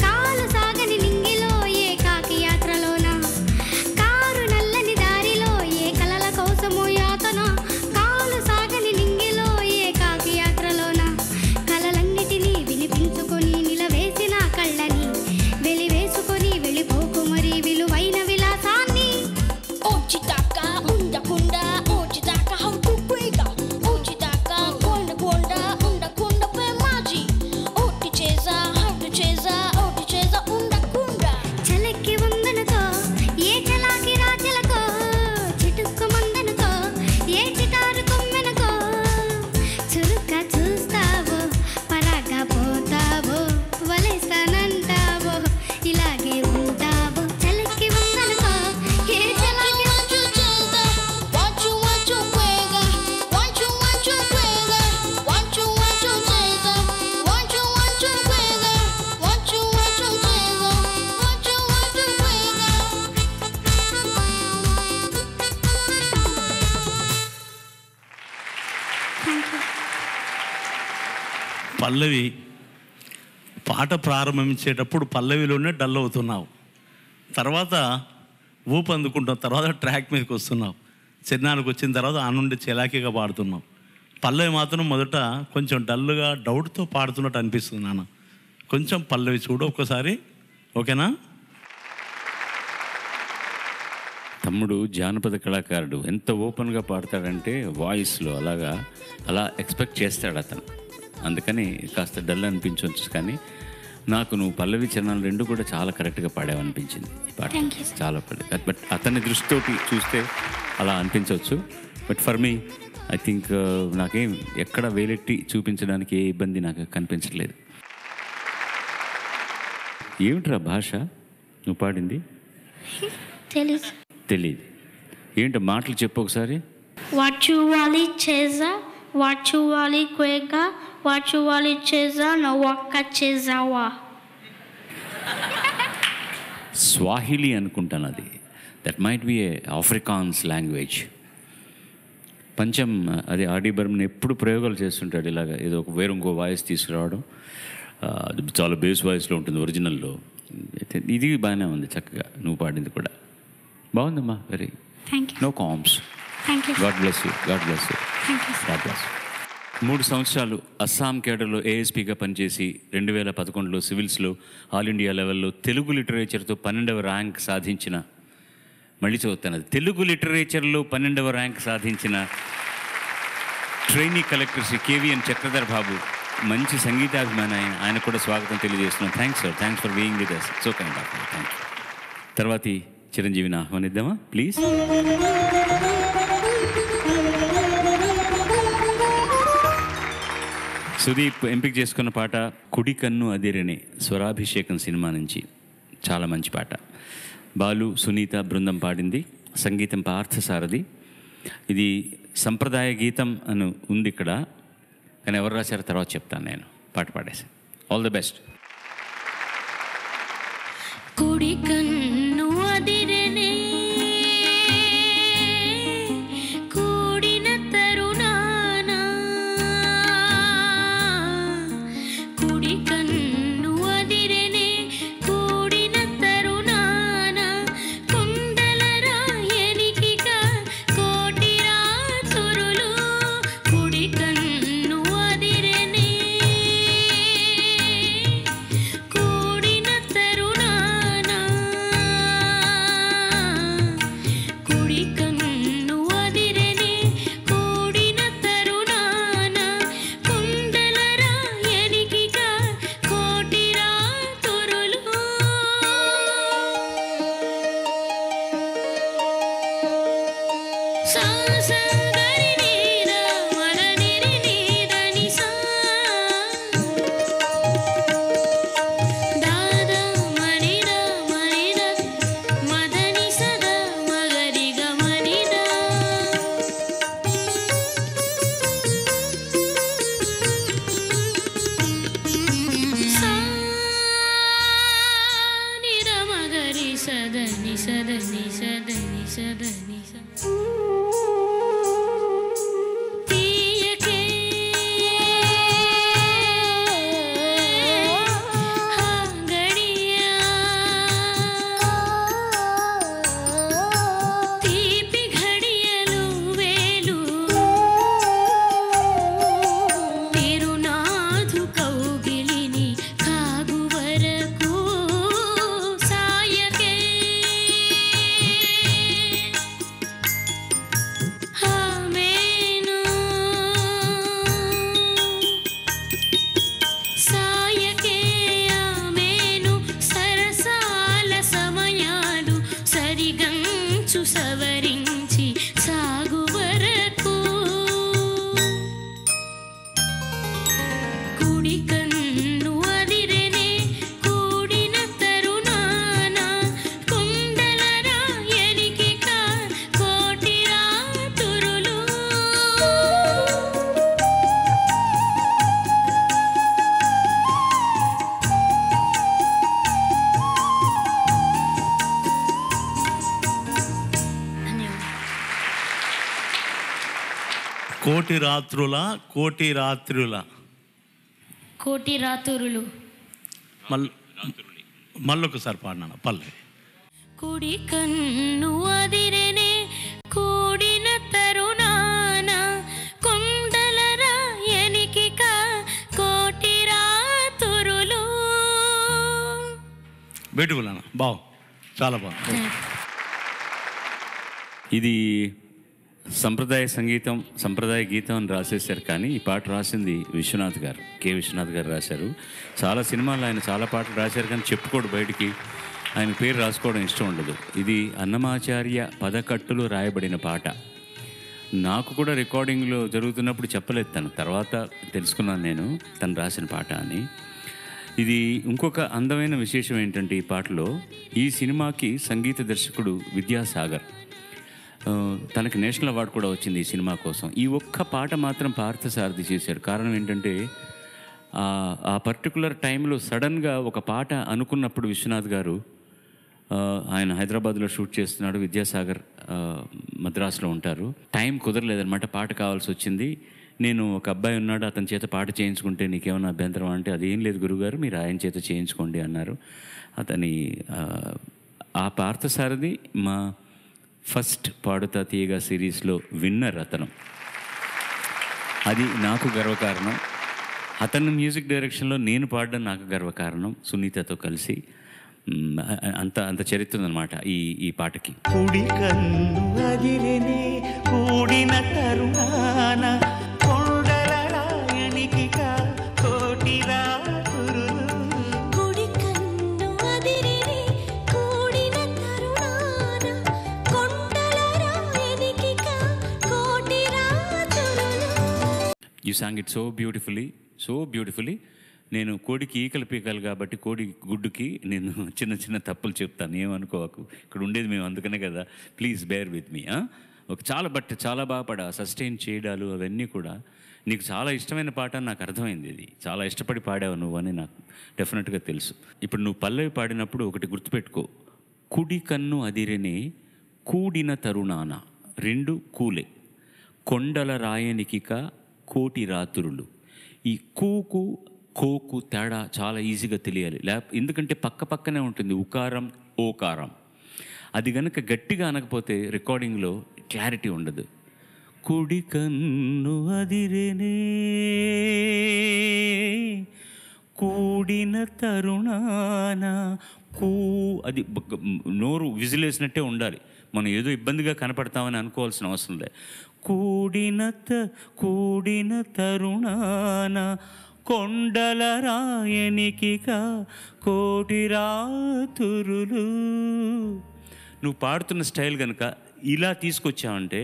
కాలు సాగని నింగిలో ఏ కాకి యాత్రలోన కారు నల్లని దారిలో ఏ కలల కోసమో యాతన కాలు సాగని నింగిలో ఏ కాకి యాత్రలోన కలలన్నిటినీ వినిపించుకొని నిలవేసిన కళ్ళని వెలివేసుకొని వెళ్ళిపోకు మరి విలువైన విలాసాన్ని Ochitaka, unda kunda, ochitaka, how to quick. Ochitaka, konda kunda, pe maji. Oti cheza, how to cheza, unda kunda. చలకి ఉందనుకో ఏ చలాకి రాచలకో చిటుక్కు మందనుకో ఏ చిటారు కొమ్మెనకో చురుక్క చూస్తావో పరాగా పోతావో వలేస్తానంటావో ఇలాగే ఉంటావో చలకి ఉందనుకో ఏ చలాకి What you cheza, what you quick. What you quick. What you cheza, what you quick. What you cheza, what you పల్లవి పాట ప్రారంభించేటప్పుడు పల్లవిలోనే dull అవుతున్నావు, తర్వాత ఊపు అందుకుంటావు, తర్వాత ట్రాక్ మీదకి వస్తున్నావు, చిన్నానికి వచ్చిన తర్వాత ఆ నుండి చెలాకీగా పాడుతున్నావు. పల్లవి మాత్రం మొదట కొంచెం డల్గా డౌట్తో పాడుతున్నట్టు అనిపిస్తుంది నాన్న. కొంచెం పల్లవి చూడు ఒక్కసారి, ఓకేనా? తమ్ముడు జానపద కళాకారుడు ఎంత ఓపెన్గా పాడతాడంటే వాయిస్లో అలా ఎక్స్పెక్ట్ చేస్తాడు అతను. అందుకని కాస్త డల్ అనిపించవచ్చు, కానీ నాకు నువ్వు పల్లవి చరణాలు రెండు కూడా చాలా కరెక్ట్గా పాడావనిపించింది ఈ పాట. చాలా బట్ అతని దృష్టితోటి చూస్తే అలా అనిపించవచ్చు. But for me I think నాకేం ఎక్కడ వేలెట్టి చూపించడానికి ఏ ఇబ్బంది నాకు కనిపించట్లేదు. ఏమిట్రా భాష నువ్వు పాడింది? తెలియదు. ఏంటో మాటలు చెప్పు ఒకసారి. Wachuwali cheza, wachuwali kwega, wachuwali cheza na wakachezawa. Swahili అనుకుంటాను అది. That might be a Afrikaans language. Pancham అది ఆడి బర్మన్ ఎప్పుడు ప్రయోగాలు చేస్తుంటాడు ఇలాగ, ఏదో ఒక ఇంకో వాయిస్ తీసుకురావడం. అది చాలా బేస్ వాయిస్లో ఉంటుంది ఒరిజినల్లో. ఇది బాగానే ఉంది, చక్కగా నువ్వు పాడింది కూడా బాగుందమ్మా. వెరీ నో కామ్స్. God bless you. 3 సంవత్సరాలు అస్సాం కేడర్లో ఏఎస్పీగా పనిచేసి 2011లో సివిల్స్లో ఆల్ ఇండియా లెవెల్లో తెలుగు లిటరేచర్తో 12వ ర్యాంక్ సాధించిన, మళ్ళీ చదువుతాను, తెలుగు లిటరేచర్లో 12వ ర్యాంక్ సాధించిన trainee collector Shri KVN Chakradhar Babu, మంచి సంగీతాభిమాని ఆయన కూడా స్వాగతం తెలియజేస్తున్నాం. Thanks sir, thanks for being with us. It's okay అండి. Thank you. తర్వాతి చిరంజీవిని ఆహ్వానిద్దామా ప్లీజ్. సుదీప్ ఎంపిక చేసుకున్న పాట కుడి కన్ను అదిరనే, స్వరాభిషేకం సినిమా నుంచి. చాలా మంచి పాట. బాలు, సునీత బృందం పాడింది. సంగీతం పార్థసారథి. ఇది సంప్రదాయ గీతం అని ఉంది ఇక్కడ, కానీ ఎవరు రాశారో తర్వాత చెప్తాను నేను. పాట పాడేసి ఆల్ ది బెస్ట్. కుడి కన్ను అదిరనే కూడిన తరుణాన, కుడి కన్ను అదిరనే కూడిన తరుణాన, కుండల రాయనికిక కోటి రాత్రులు కోటి రాత్రుల కోటి రాత్రులు మళ్ళొకసారి పాడినాను పల్లవి. కుడి కన్ను అదిరెనే కూడిన తరుణాన కొండల రాయనికి కోటి రాత్రులు. బ్యూటిఫుల్ అన్న, బాగు, చాలా బాగుంది. ఇది సంప్రదాయ సంగీతం, సంప్రదాయ గీతం అని రాసేశారు, కానీ ఈ పాట రాసింది విశ్వనాథ్ గారు, కె విశ్వనాథ్ గారు రాశారు. చాలా సినిమాలు ఆయన చాలా పాటలు రాశారు, కానీ చెప్పుకోడు బయటికి, ఆయన పేరు రాసుకోవడం ఇష్టం ఉండదు. ఇది అన్నమాచార్య పదకట్టులో రాయబడిన పాట. నాకు కూడా రికార్డింగ్లో జరుగుతున్నప్పుడు చెప్పలేదు, తను తర్వాత తెలుసుకున్నాను నేను తను రాసిన పాట అని. ఇది ఇంకొక అందమైన విశేషం ఏంటంటే ఈ పాటలో, ఈ సినిమాకి సంగీత దర్శకుడు విద్యాసాగర్, తనకి నేషనల్ అవార్డు కూడా వచ్చింది ఈ సినిమా కోసం. ఈ ఒక్క పాట మాత్రం పార్థసారథి చేశారు. కారణం ఏంటంటే ఆ పర్టికులర్ టైంలో సడన్గా ఒక పాట అనుకున్నప్పుడు విశ్వనాథ్ గారు, ఆయన హైదరాబాద్లో షూట్ చేస్తున్నాడు, విద్యాసాగర్ మద్రాసులో ఉంటారు, టైం కుదరలేదనమాట, పాట కావాల్సి వచ్చింది. నేను ఒక అబ్బాయి ఉన్నాడు, అతని చేత పాట చేయించుకుంటే నీకేమైనా అభ్యంతరం అంటే, అదేం లేదు గురుగారు, మీరు ఆయన చేత చేయించుకోండి అన్నారు. అతని ఆ పార్థసారథి మా ఫస్ట్ పాడుతా తీయగా సిరీస్లో విన్నర్ అతను. అది నాకు గర్వకారణం. అతను మ్యూజిక్ డైరెక్షన్లో నేను పాడడం నాకు గర్వకారణం, సునీతతో కలిసి. అంత చరిత్ర ఉందన్నమాట ఈ పాటకి. కుడి కన్ను అదిరెనే కూడిన తరుణాన కొండల రాయనికి కోటి రాత్రులు. కుడి కన్ను అదిరెనే కూడిన తరుణాన కొండల రాయనికి కోటి రాత్రులు. You song it so beautifully. నేను కోడికి ఈకలు పీకాలి కాబట్టి కోడి గుడ్డుకి నేను చిన్న చిన్న తప్పులు చెప్తాను, ఏమనుకోకు. ఇక్కడ ఉండేది మేము అందుకనే కదా, ప్లీజ్ బేర్ విత్ మీ. చాలా బాగా పడా, సస్టైన్ చేయడాలు అవన్నీ కూడా. నీకు చాలా ఇష్టమైన పాట అని నాకు అర్థమైంది. ఇది చాలా ఇష్టపడి పాడావు నువ్వు అని నాకు డెఫినెట్గా తెలుసు. ఇప్పుడు నువ్వు పల్లవి పాడినప్పుడు ఒకటి గుర్తుపెట్టుకో, కుడి కన్ను అదిరెనే కూడిన తరుణాన, రెండు కూలే, కొండల రాయనికిక కోటి రాత్రులు. ఈ కూకు కోకు తేడా చాలా ఈజీగా తెలియాలి, ఎందుకంటే పక్కనే ఉంటుంది ఉకారం ఓకారం. అది గనక గట్టిగా అనకపోతే రికార్డింగ్లో క్లారిటీ ఉండదు. కుడి కన్ను అదిరెనే కూడిన తరుణాన అది నోరు విజిలేసినట్టే ఉండాలి. మనం ఏదో ఇబ్బందిగా కనపడతామని అనుకోవాల్సిన అవసరం లేదు. కూడిన తరుణాన కొండల రాయనికి కోటి రాత్రులు. నువ్వు పాడుతున్న స్టైల్ కనుక ఇలా తీసుకొచ్చావంటే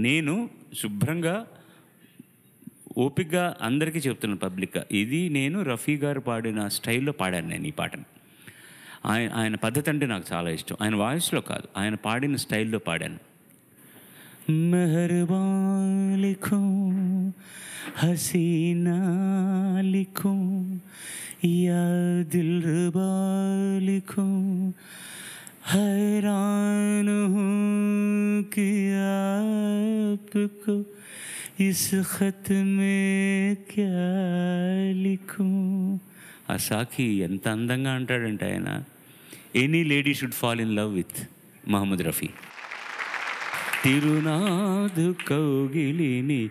నేను శుభ్రంగా ఓపికగా అందరికీ చెప్తున్నాను పబ్లిక్గా, ఇది నేను రఫీ గారు పాడిన స్టైల్లో పాడాను నేను ఈ పాటను. ఆయన పద్ధతి అంటే నాకు చాలా ఇష్టం. ఆయన వాయిస్లో కాదు, ఆయన పాడిన స్టైల్లో పాడాను. మెహర్బాన్ లిఖో హసీనా లిఖో యా దిల్రుబా లిఖో हैरान हूँ कि आपको इस खत में क्या लिखूं. ఆ సాకి ఎంత అందంగా అంటాడంటే ఆయన, any lady should fall in love with Mohammed Rafi. తిరునాదు కౌగిలిని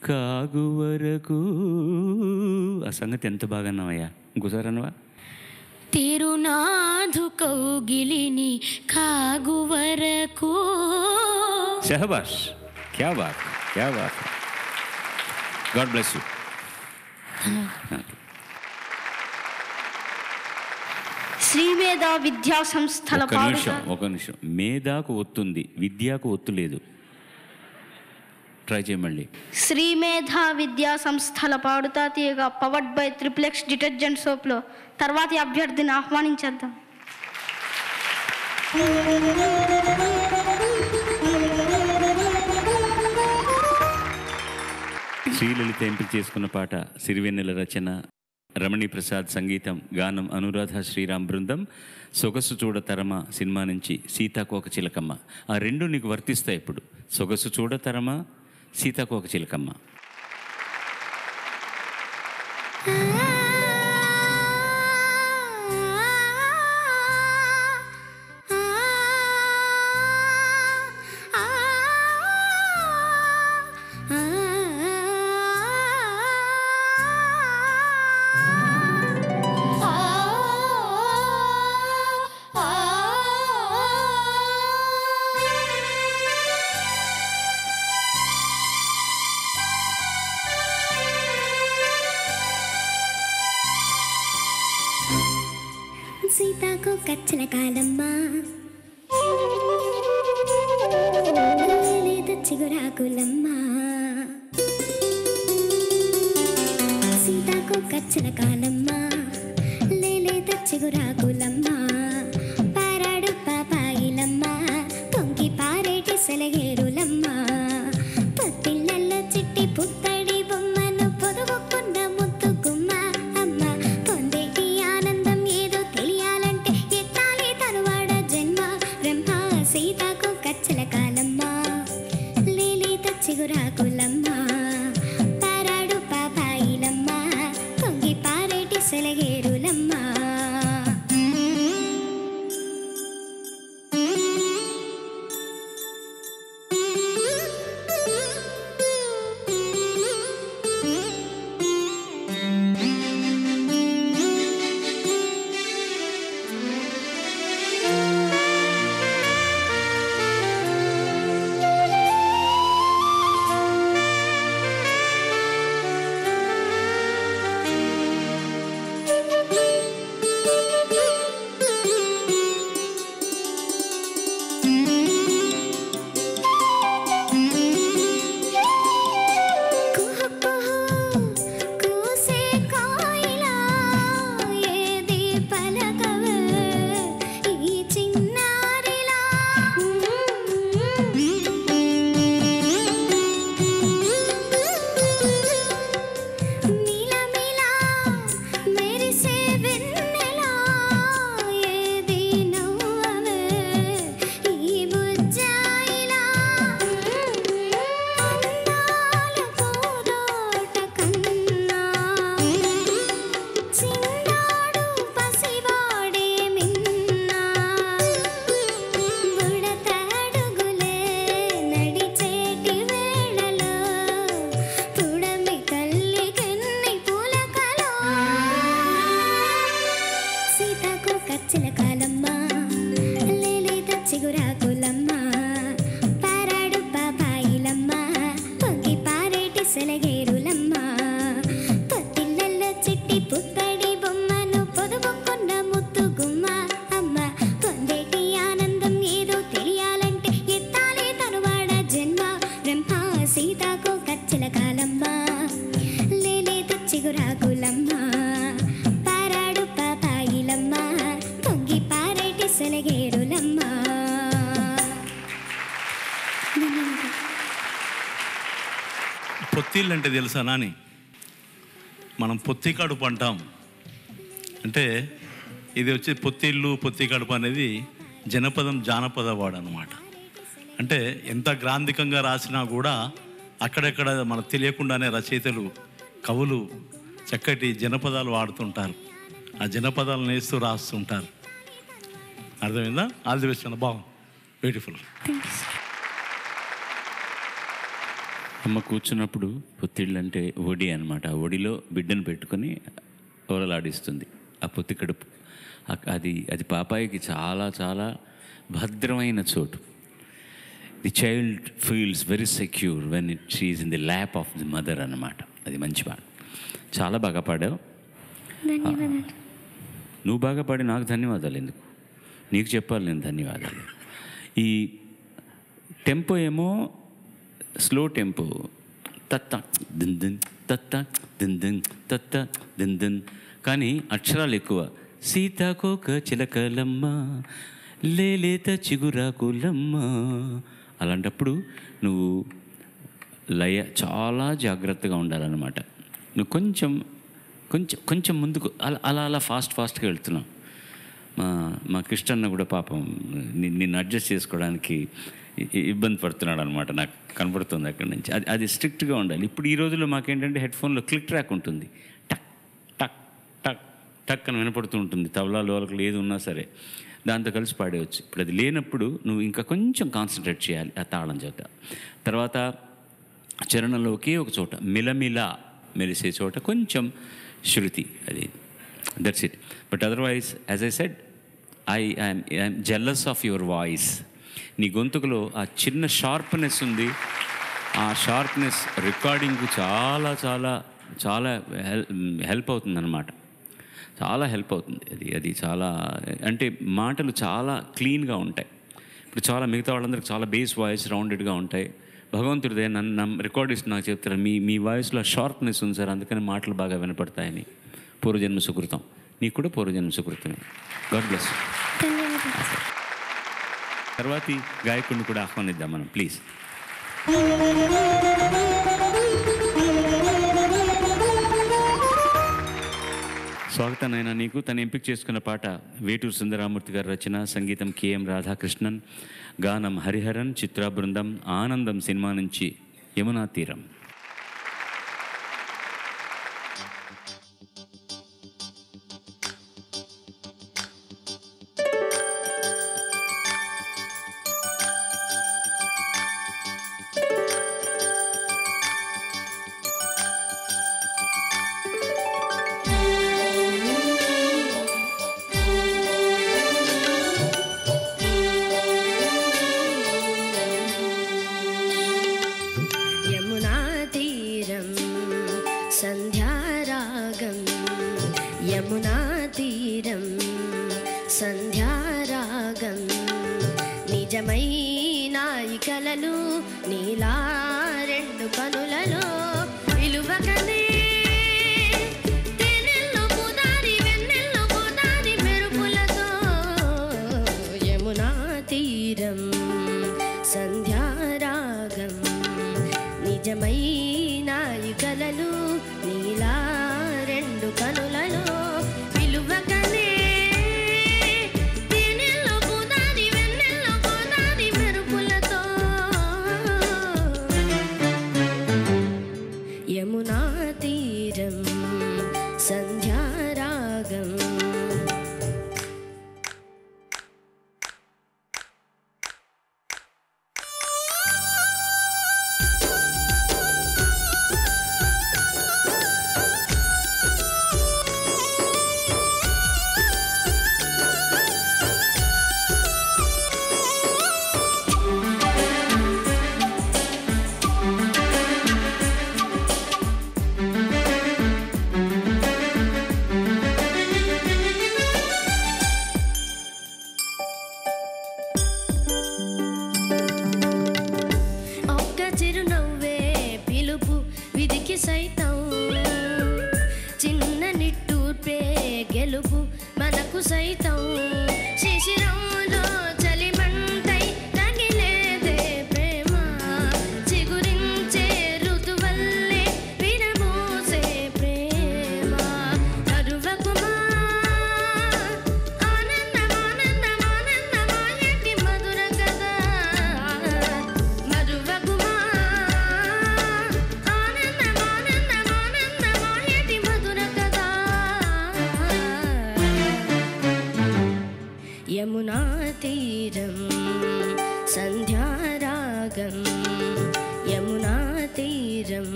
కాగు వరకు. ఆ సంగతి ఎంత బాగా అన్నావయ్యా, ఇంకోసారి అన్నవా? తిరునాధు కౌగిలిని కాగు వరకు. షహబాష్, క్యా బాత్, క్యా బాత్. God bless you. Srimedha Vidya సంస్థల ఒక నిమిషం. మేధాకు ఒత్తుంది, విద్యకు ఒత్తు లేదు. ట్రై చేయమండి. శ్రీమేధ విద్యా సంస్థల పాడుతా తీయగా పవర్డ్ బై ట్రిప్లెక్స్ డిటర్జెంట్ సోప్లో తర్వాతి అభ్యర్థిని ఆహ్వానించేద్దాం. శ్రీలలిత ఎంపిక చేసుకున్న పాట సిరివెన్నెల రచన, రమణీ ప్రసాద్ సంగీతం, గానం అనురాధ శ్రీరామ్ బృందం. సొగసు చూడ తరమ సినిమా నుంచి సీతాకోక చిలకమ్మ. ఆ రెండు నీకు వర్తిస్తాయి ఇప్పుడు. సొగసు చూడ తరమ, సీతాకోక చిలకమ్మ. సీతాకోక చిలకలమ్మ లేత చిగురాకులమ్మ. సీతాకోక చిలకలమ్మ లేత చిగురాకులమ్మ. పారాడు పాపాయిలమ్మ పొంగి పారేటి సెలగేరులమ్మ. పొత్తిళ్ళల్లో చిట్టి పుత్తడి బొమ్మను పొదువుకున్న ముద్దు గుమ్మ అమ్మ. పొందేటి ఆనందం ఏదో తెలియాలంటే ఎత్తాలి తరువాడ జన్మ. బ్రహ్మ సీతాకోక చిలకలమ్మ లేత చిగురాకులమ్మ. పారాడు పాపాయిలమ్మ పొంగి పారేటి సెలగేరులమ్మ. సీతాకో కచ్చల కాలమ్మ లేలేత చిగురాకులమ్మ పారాడు పాపాయిలమ్మ పొంగి పారేటి సెలగేరులమ్మ. పొత్తిళ్ళు అంటే తెలుసా నాని? మనం పొత్తి కడుపు అంటాం. అంటే ఇది వచ్చి పొత్తిళ్ళు పొత్తి కడుపు అనేది జనపదం జానపద వాడు అనమాట. అంటే ఎంత గ్రాంధికంగా రాసినా కూడా అక్కడెక్కడ మనకు తెలియకుండానే రచయితలు కవులు చక్కటి జనపదాలు వాడుతుంటారు. ఆ జనపదాలను నేస్తూ రాస్తుంటారు. అర్థమైందా? ఆల్ ది బెస్ట్ అన్న. బాగుంది, బ్యూటిఫుల్. అమ్మ కూర్చున్నప్పుడు పొత్తిళ్ళు అంటే ఒడి అనమాట. ఆ ఒడిలో బిడ్డను పెట్టుకొని ఓలలాడిస్తుంది ఆ పొత్తి కడుపు. అది పాపాయికి చాలా చాలా భద్రమైన చోటు. The child feels very secure when she is in the lap of the mother అన్నమాట. అది మంచి పాట. చాలా బాగా పాడావు. నువ్వు బాగా పాడి నాకు ధన్యవాదాలు ఎందుకు? నీకు చెప్పాలి నేను ధన్యవాదాలు. ఈ టెంపో ఏమో స్లో టెంపో, తత్త దిన్ దిన్ తత్త దిన్ దిన్ తత్త దిన్ దిన్. కానీ అక్షరాలు ఎక్కువ. సీతాకోక చిలకలమ్మ లేలేత చిగురాకులమ్మ. అలాంటప్పుడు నువ్వు లయ చాలా జాగ్రత్తగా ఉండాలన్నమాట. నువ్వు కొంచెం కొంచెం కొంచెం ముందుకు అలా ఫాస్ట్గా వెళ్తున్నావు. మా కృష్ణన్న కూడా పాపం నిన్ను అడ్జస్ట్ చేసుకోవడానికి ఇబ్బంది పడుతున్నాడు అనమాట. నాకు కనపడుతుంది అక్కడి నుంచి. అది స్ట్రిక్ట్గా ఉండాలి. ఇప్పుడు ఈ రోజుల్లో మాకేంటంటే హెడ్ఫోన్లో క్లిక్ ట్రాక్ ఉంటుంది. టక్ టక్ టక్ టక్ అని వినపడుతూ ఉంటుంది. తబలాలు వాళ్ళకి ఏది ఉన్నా సరే దాంతో కలిసి పాడేయచ్చు. ఇప్పుడు అది లేనప్పుడు నువ్వు ఇంకా కొంచెం కాన్సన్ట్రేట్ చేయాలి ఆ తాళం చేత. తర్వాత చరణంలో ఒకే ఒక చోట మిలమిలా మెరిసే చోట కొంచెం శృతి, అది that's it. But otherwise as I said I'm jealous of your voice. నీ గొంతుకులో ఆ చిన్న షార్ప్నెస్ ఉంది. ఆ షార్ప్నెస్ రికార్డింగ్కు చాలా చాలా చాలా హెల్ప్ అవుతుందన్నమాట. చాలా హెల్ప్ అవుతుంది. అది చాలా అంటే మాటలు చాలా క్లీన్గా ఉంటాయి. ఇప్పుడు చాలా మిగతా వాళ్ళందరికీ చాలా బేస్ వాయిస్ రౌండెడ్గా ఉంటాయి. భగవంతుడిదే నన్ను రికార్డిస్ట్ నాకు చెప్తారు, మీ వాయిస్లో షార్ప్నెస్ ఉంది సార్, అందుకని మాటలు బాగా వినపడతాయని. పూర్వజన్మ సుకృతం. నీకు కూడా పూర్వజన్మ సుకృతమే. God bless. తర్వాతి గాయకుడిని కూడా ఆహ్వానిద్దాం మనం, ప్లీజ్. స్వాగతం అయినా నీకు. తను ఎంపిక చేసుకున్న పాట వేటూరు సుందరామూర్తి గారి రచన, సంగీతం కెఎం రాధాకృష్ణన్, గానం హరిహరన్, చిత్రా బృందం. ఆనందం సినిమా నుంచి యమునా తీరం. సైతం శిశిరంలో చలిమంటై తగిలేదే ప్రేమ చిగురించే ఋతువల్లే విరబూసే ప్రేమ మరువకుమా ఆనందం ఆనందం ఆనందమాయటి మధుర కదా మరువకుమా ఆనందం ఆనందం ఆనందమాయటి మధుర కదా యమునా తీరం సంధ్యారాగం యమునా తీరం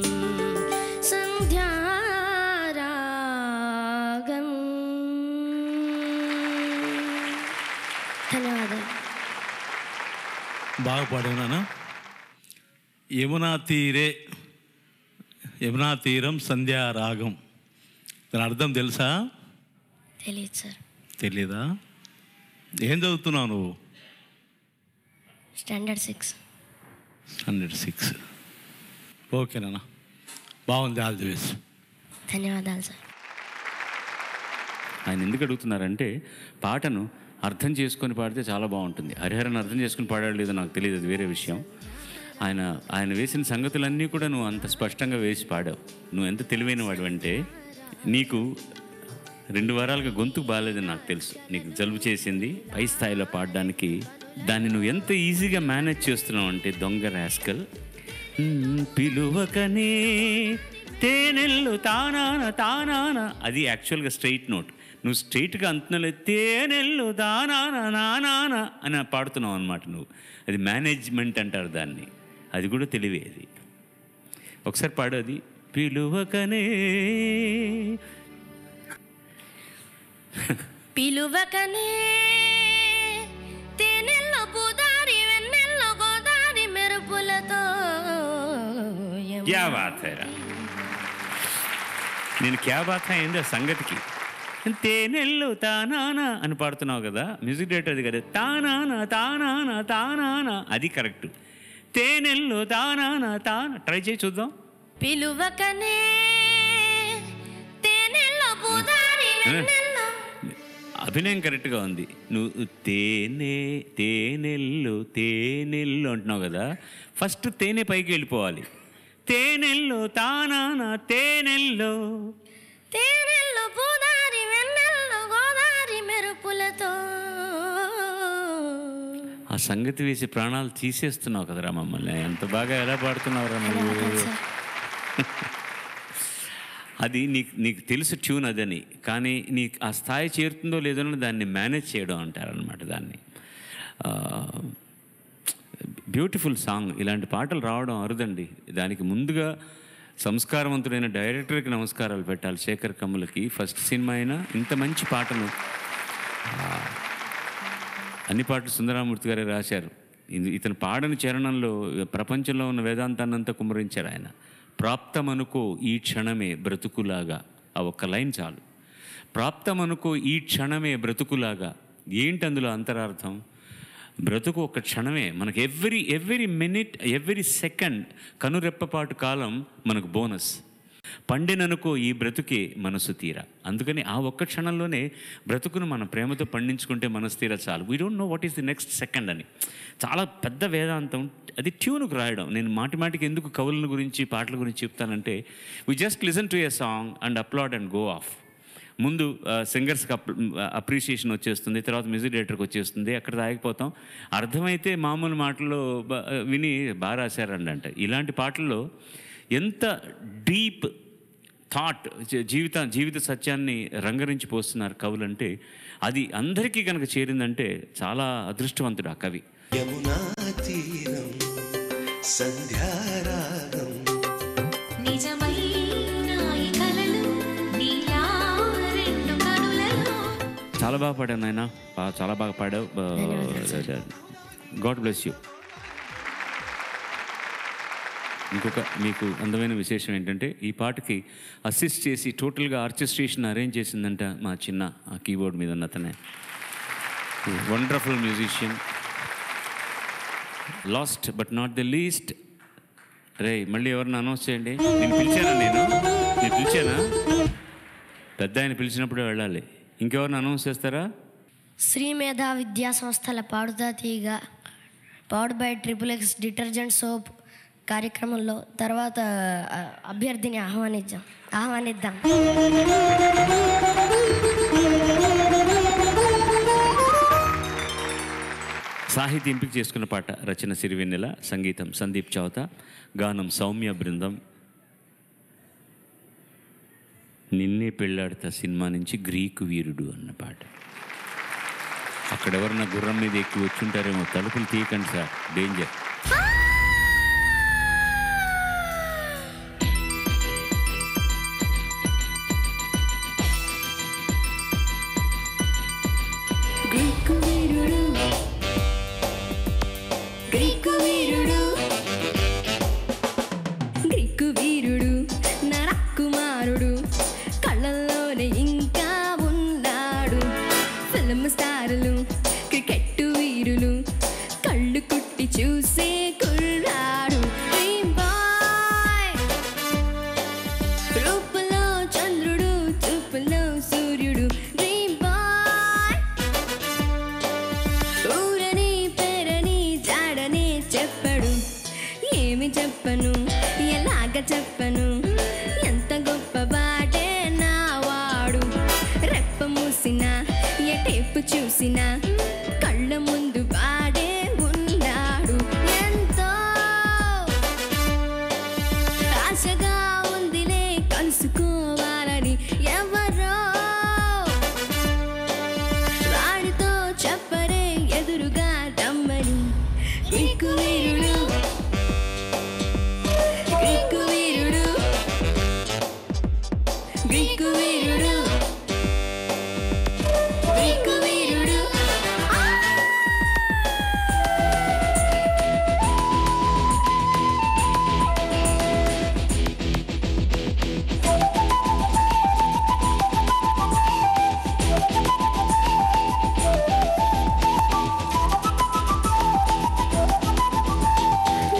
సంధ్యారాగం. ధన్యవాదాలు. బాగా పాడానా? యమునా తీరే, యమునా తీరం సంధ్యారాగం. దాని అర్థం తెలుసా? తెలియదు సార్. తెలీదా? ఏం చదువుతున్నావు నువ్వు? స్టాండర్డ్ 6. 106. ఓకేనా? బాగుంది. All the best. ధన్యవాదాలు సార్. ఆయన ఎందుకు అడుగుతున్నారంటే పాటను అర్థం చేసుకొని పాడితే చాలా బాగుంటుంది. హరిహరన్ అర్థం చేసుకుని పాడాడు లేదో నాకు తెలియదు, అది వేరే విషయం. ఆయన వేసిన సంగతులన్నీ కూడా నువ్వు అంత స్పష్టంగా వేసి పాడావు. నువ్వు ఎంత తెలివైన వాడు అంటే, నీకు 2 వారాలుగా గొంతు బాగాలేదని నాకు తెలుసు. నీకు జలుబు చేసింది, పై స్థాయిలో పాడడానికి. దాన్ని నువ్వు ఎంత ఈజీగా మేనేజ్ చేస్తున్నావు అంటే దొంగ రాస్కల్. పిలువకనే తేనెల్లు తానాన తానాన, అది యాక్చువల్గా స్ట్రైట్ నోట్. నువ్వు స్ట్రైట్గా అంటున్నావు తేనెల్లు దానాన నానాన అని పాడుతున్నావు అనమాట నువ్వు. అది మేనేజ్మెంట్ అంటారు దాన్ని. అది కూడా తెలివే. అది ఒకసారి పాడు. అది పిలువకనే పిలువకనే తేనెల్లో పూదారి వెన్నెల్లో గోదారి మెరుపులతో. క్యా బాత్ హై రా. నేను క్యా బాత్ హై ఏంది ఆ సంగతికి. తేనెల్లు తానానా అని పాడుతున్నావు కదా, మ్యూజిక్ డైరెక్టర్ అది కదా. తానానా తానానా తానానా, అది కరెక్ట్. తేనెల్లు తానానా తానా, ట్రై చేయి చూద్దాం. పిలువకనే తేనెల్లో పూదారి వెన్నెల్లో. అభినయం కరెక్ట్గా ఉంది. నువ్వు తేనెల్లు అంటున్నావు కదా, ఫస్ట్ తేనె పైకి వెళ్ళిపోవాలి. తేనెల్లు తానానా తేనెల్లో పూదారి వెన్నెల్లో గోదారి మెరుపులతో. ఆ సంగతి వేసి ప్రాణాలు తీసేస్తున్నావు కదరా మమ్మల్ని. ఎంత బాగా ఎలా పాడుతున్నావురా నువ్వు. అది నీకు తెలుసు ట్యూన్ అదని, కానీ నీకు ఆ స్థాయి చేరుతుందో లేదో దాన్ని మేనేజ్ చేయడం అంటారనమాట దాన్ని. Beautiful song. ఇలాంటి పాటలు రావడం అరుదండి. దానికి ముందుగా సంస్కారవంతుడైన డైరెక్టర్కి నమస్కారాలు పెట్టాలి, శేఖర్ కమ్ములకి. ఫస్ట్ సినిమా అయినా ఇంత మంచి పాటను, అన్ని పాటలు సుందరామూర్తి గారే రాశారు. ఇతను పాడని చరణంలో ప్రపంచంలో ఉన్న వేదాంతాన్నంతా కుమ్మరించారు ఆయన. ప్రాప్తమనుకో ఈ క్షణమే బ్రతుకులాగా, ఆ ఒక్క లైన్ చాలు. ప్రాప్తమనుకో ఈ క్షణమే బ్రతుకులాగా. ఏంటి అందులో అంతరార్థం? బ్రతుకు ఒక క్షణమే మనకు. ఎవ్రీ మినిట్, ఎవ్రీ సెకండ్, కనురెప్పపాటు కాలం మనకు బోనస్. పండిననుకో ఈ బ్రతుకే మనసు తీరా. అందుకని ఆ ఒక్క క్షణంలోనే బ్రతుకును మన ప్రేమతో పండించుకుంటే మనసు తీరా చాలు. We don't know what is the next second అని. చాలా పెద్ద వేదాంతం అది ట్యూన్కు రాయడం. నేను మాటికి ఎందుకు కవుల గురించి పాటల గురించి చెప్తానంటే, we just listen to a song and applaud and go of. ముందు సింగర్స్కి అప్రిషియేషన్ వచ్చేస్తుంది, తర్వాత మ్యూజిక్ డైరెక్టర్కి వచ్చేస్తుంది, అక్కడ ఆగిపోతాం. అర్థమైతే మామూలు మాటల్లో విని బాగా రాశారండి అంట. ఇలాంటి పాటల్లో ఎంత డీప్ థాట్, జీవిత సత్యాన్ని రంగరించి పోస్తున్నారు కవులంటే, అది అందరికీ కనుక చేరిందంటే చాలా అదృష్టవంతుడు ఆ కవి. యమునా తీరం సంధ్యారాగం చాలా బాగా పాడావు నాయన, చాలా బాగా పాడావు. God bless you. ఇంకొక మీకు అందమైన విశేషం ఏంటంటే, ఈ పాటకి అసిస్ట్ చేసి టోటల్గా ఆర్కెస్ట్రేషన్ అరేంజ్ చేసిందంట మా చిన్న ఆ కీబోర్డ్ మీద ఉన్న అతనే. Wonderful musician. Last but not the least. రే మళ్ళీ ఎవరిని అనౌన్స్ చేయండి. నేను పిలిచానా? నేను పిలిచానా? పెద్ద ఆయన పిలిచినప్పుడే వెళ్ళాలి. ఇంకెవరిని అనౌన్స్ చేస్తారా? శ్రీ మేధా విద్యా సంస్థల పాడుతా తీగ powered by XXX detergent soap కార్యక్రమంలో తర్వాత అభ్యర్థిని ఆహ్వానిద్దాం. సాహితీ ఎంపిక చేసుకున్న పాట రచన సిరివెన్నెల, సంగీతం సందీప్ చౌత, గానం సౌమ్య బృందం. నిన్నే పెళ్ళాడతా సినిమా నుంచి గ్రీకు వీరుడు అన్న పాట. అక్కడెవరన్నా గుర్రం మీద ఎక్కి వచ్చుంటారేమో, తలుపులు తీయకండి సార్, డేంజర్. గ్రీకు వీరుడు నా రాకుమారుడు కళ్ళల్లోనే ఇంకా ఉన్నాడు. ఫిల్మ్ స్టారులు క్రికెట్ వీరులు కళ్ళు కుట్టి చూసే కుర్రాడు. డ్రీమ్ బాయ్ రూపులో చంద్రుడు చూపులో సూర్యుడు. డ్రీమ్ బాయ్ ఊరని పేరని జాడని చెప్పడు. ఏమి చెప్పను ఎలాగ చెప్పను ఎంత గొప్ప బాటే నా వాడు. రెప్ప మూసినా ఎటేపు చూసినా కళ్ళ ముందు వాడే ఉన్నాడు. ఎంతో ఆశగా ఉందిలే కలుసుకోవాలని ఎవరో వాడితో చెప్పరే ఎదురుగా రమ్మని. గ్రీకు వీరుడు గ్రీకు వీరుడు గ్రీకు వీరుడు గ్రీకు వీరుడు.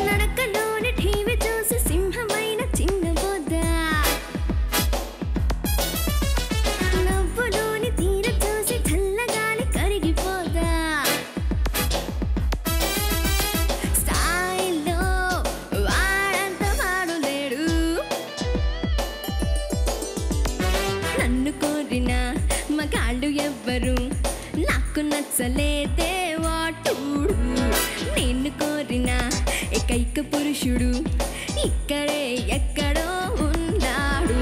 నడకలోని టీవీ చూసి సింహమైన చిన్న బోధ, నవ్వులోని తీర చూసి చల్లగాలి కరిగిపోదా. స్థాయిలో వాడంత వాడు లేడు. నన్ను కోరిన మగాళ్ళు ఎవ్వరు నాకు నచ్చలేదే వాటుడు. నిన్ను కోరిన ఏకైక పురుషుడు ఇక్కడే ఎక్కడో ఉన్నాడు.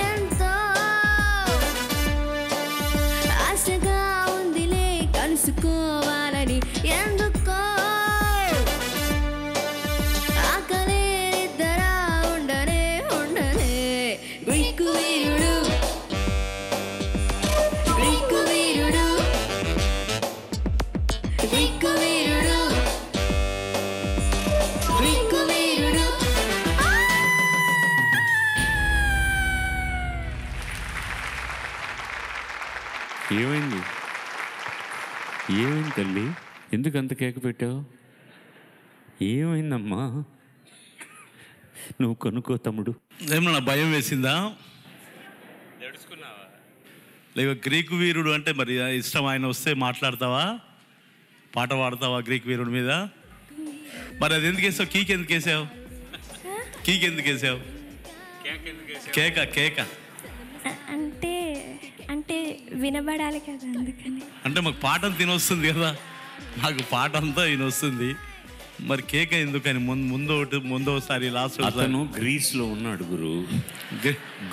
ఎంతో ఆశగా ఉందిలే కలుసుకోవాలని ఎందుకో ఆకలే నిద్ర ఉండనే ఉండనే. గ్రీకు వీరుడు గ్రీకు వీరుడు గ్రీకు వీరుడు గ్రీకు వీరుడు. ఏమైంది ఏమైంది తల్లి? ఎందుకు అంత కేక పెట్టావు? ఏమైందమ్మా? నువ్వు కనుక్కో తమ్ముడు. ఏమన్నా భయం వేసిందా? లేక గ్రీకు వీరుడు అంటే మరి ఇష్టం, ఆయన వస్తే మాట్లాడతావా, పాట పాడతావా గ్రీకు వీరుడి మీద? మరి అది ఎందుకు వేసావు? కీక్ ఎందుకు వేసావు? కీక్ ఎందుకు వేసావు? కేక కేక అంటే అంటే వినబడాలి కదా అందుకని. అంటే మాకు పాట తినొస్తుంది కదా, మాకు పాట అంతా వినొస్తుంది. మరి కేక ఎందుకని? ముందోసారి లాస్ట్ అతను గ్రీస్లో ఉన్నాడు గురు,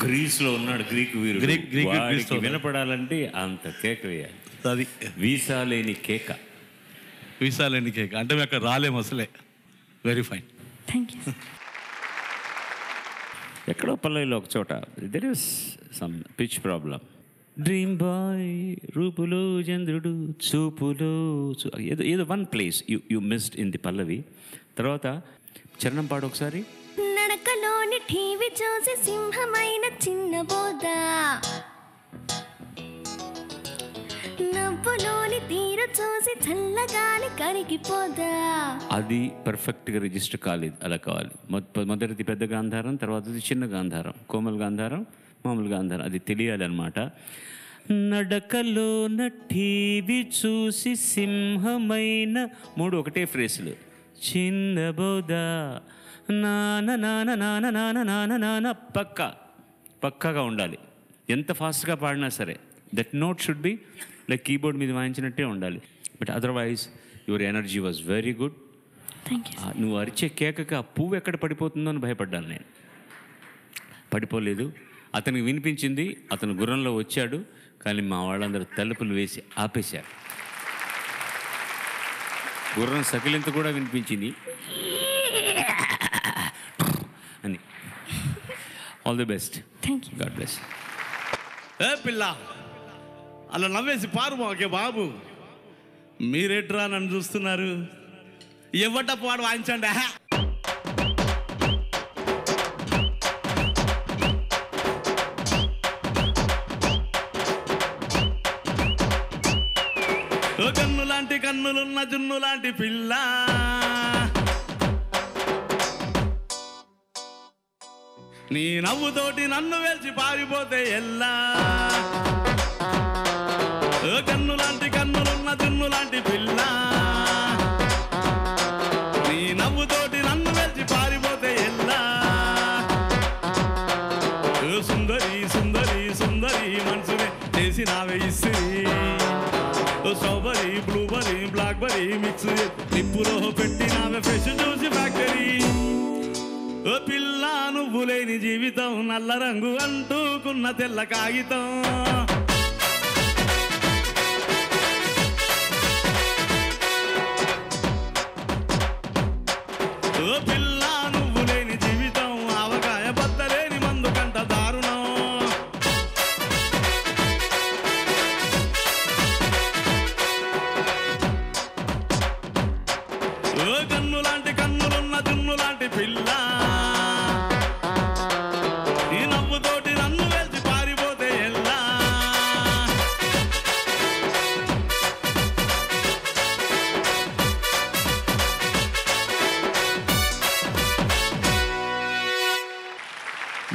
గ్రీస్లో ఉన్నాడు గ్రీకు వీరుడు. వాడికి వినపడాలంటే అంత కేక వేయాలి. అది వీసా లేని కేక. వీసా లేని కేక అంటే మేము అక్కడ రాలేము అసలే. Very fine, thank you. ఎక్కడో పల్లెలో ఒక చోట there is some pitch problem. Dream boy రూపులో చంద్రుడు చూపులో ఏదో ఏదో one place you missed in the పల్లవి. తర్వాత చరణం పాడు ఒకసారి. నడకలోని టీవీ చూసి సింహమైన చిన్న బోధ, నవ్వులోని తీర చూసి చల్లగాలి కరిగిపోదా. అది పర్ఫెక్ట్గా రిజిస్టర్ కాలేదు, అలా కావాలి. మొదటిది పెద్ద గాంధారం, తర్వాతది చిన్న గాంధారం, కోమల్ గాంధారం, మామూలు గాంధారం, అది తెలియాలి అనమాట. నడకలోన టీవీ చూసి సింహమైన 3 ఒకటే ఫ్రేసులు. చిన్న బోధ నాన్న నాన్న నాన్న నాన్న నాన్న నాన్న పక్కాగా ఉండాలి. ఎంత ఫాస్ట్గా పాడినా సరే that note should be like keyboard మీద వాయించినట్టే ఉండాలి. But otherwise your energy was very good. నువ్వు అరిచే కేకకి ఆ పువ్వు ఎక్కడ పడిపోతుందో అని భయపడ్డాను నేను. పడిపోలేదు. అతనికి వినిపించింది, అతను గుర్రంలో వచ్చాడు. కానీ మా వాళ్ళందరూ తలుపులు వేసి ఆపేశారు. గుర్రం సకిలింత కూడా వినిపించింది అని. All the best. God bless. ఏ పిల్ల అలా నవ్వేసి పారు మాకే బాబు. మీరెట్రా నన్ను చూస్తున్నారు? ఎవట పాడు వాయించండి. కన్ను లాంటి కన్నులున్న జున్ను లాంటి పిల్ల, నీ నవ్వుతోటి నన్ను వెలిచి పారిపోతే ఎల్లా. కన్ను లాంటి కన్నులున్న జున్ను లాంటి పిల్ల, నీ నవ్వుతోటి నన్ను వెలిచి పారిపోతే ఎల్లా. సుందరి సుందరి సుందరి మనసునే చేసినావే ఇస్త్రీ. స్ట్రాబెరీ బ్లూబెరీ బ్లాక్బెరీ మిక్స్ నిప్పులో పెట్టినావే ఫ్రెష్ జ్యూస్ ఫ్యాక్టరీ. ఓ పిల్ల నువ్వు లేని జీవితం నల్ల రంగు అంటూకున్న తెల్ల కాగితం. ఓ పిల్ల నువ్వు లేని జీవితం ఆవకాయ బద్దలేని మందు కంట దారుణం. ఓ కన్ను లాంటి కన్నులున్న జున్ను లాంటి పిల్ల, ఈ నవ్వుతోటి నన్ను వెలిచి పారిపోతే ఎల్లా.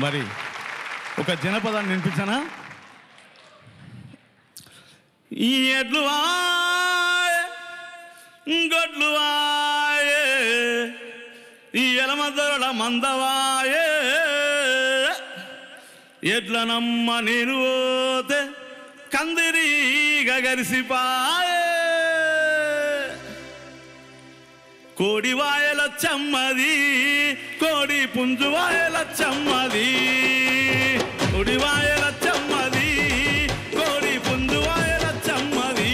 మరి ఒక జనపదాన్ని వినిపించానా? ఈ ఎడ్లు గొడ్లు వాయే, ఈ ఎలమదొరల మందవాయే. ఎడ్ల నమ్మ నేను పోతే కందిరీగా గరిసిపాయే. కోడి వాయల చమ్మది, కోడి పుంజు వాయల చమ్మది. కోడి వాయల చమ్మది, కోడి పుంజు వాయల చమ్మది.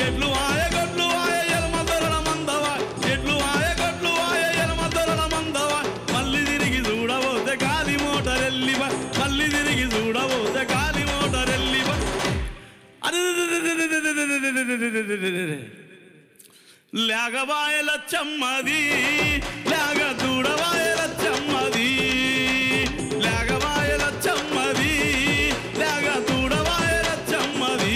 ఎడ్లు వాయ గొడ్లు వాయ ఎలమదొరల మందవాయ్. ఎడ్లు వాయ గొడ్లు వాయ ఎలమదొరల మందవాయ్. మళ్ళీ తిరిగి చూడబోతే గాలి మోటార్ ఎల్లివా. మళ్ళీ తిరిగి చూడబోతే గాలి మోటార్ ఎల్లివా. అరే లేగవాయల చమ్మది, లేగ దూడవాయల చమ్మది. లేగవాయల చమ్మది, లేగ దూడవాయల చమ్మది.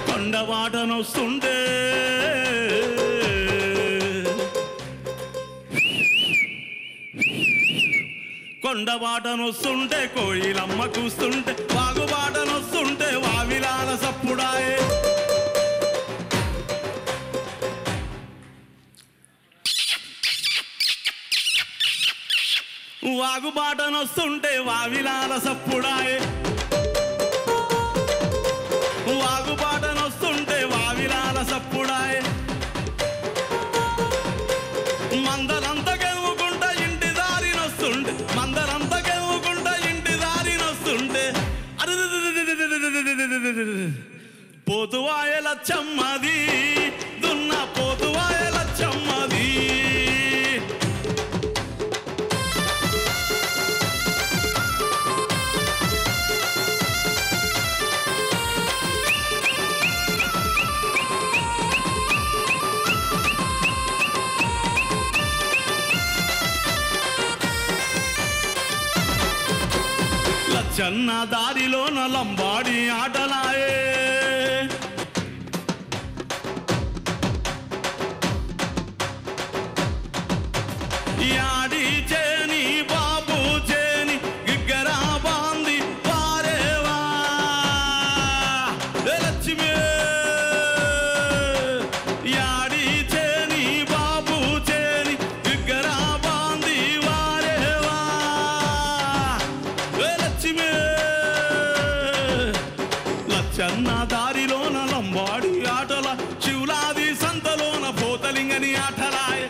కొండవాటనొస్తుంటే కొండబాటనొస్తుంటే కోయిలమ్మ కూస్తుంటే, వాగుబాటనొస్తుంటే వావిలాల సప్పుడాయే. వాగుబాటనొస్తుంటే వావిలాల సప్పుడాయే. వాగుబాటనొస్తుంటే వావిలాల సప్పుడాయే. మందలంతా గెలువుకుంటా ఇంటి దారినొస్తుంటే, మందలంతా గెలువుకుంటా ఇంటి దారినొస్తుంటే. పోతువాయల చమ్మది, దున్న పోతువాయల చమ్మది. లచ్చన్న దారిలోన లంబాడి ఆటలాయే యాడి చేని బాబు చేని గిగ్గరా బాంది వారేవా లక్ష్మి యాడి చేని బాబు చేని గిగ్గరా బాంది వారేవా లక్ష్మి లచ్చన్న దారిలోన లంబాడి ఆటల శివులాది సంతలోన పోతలింగని ఆటలాయ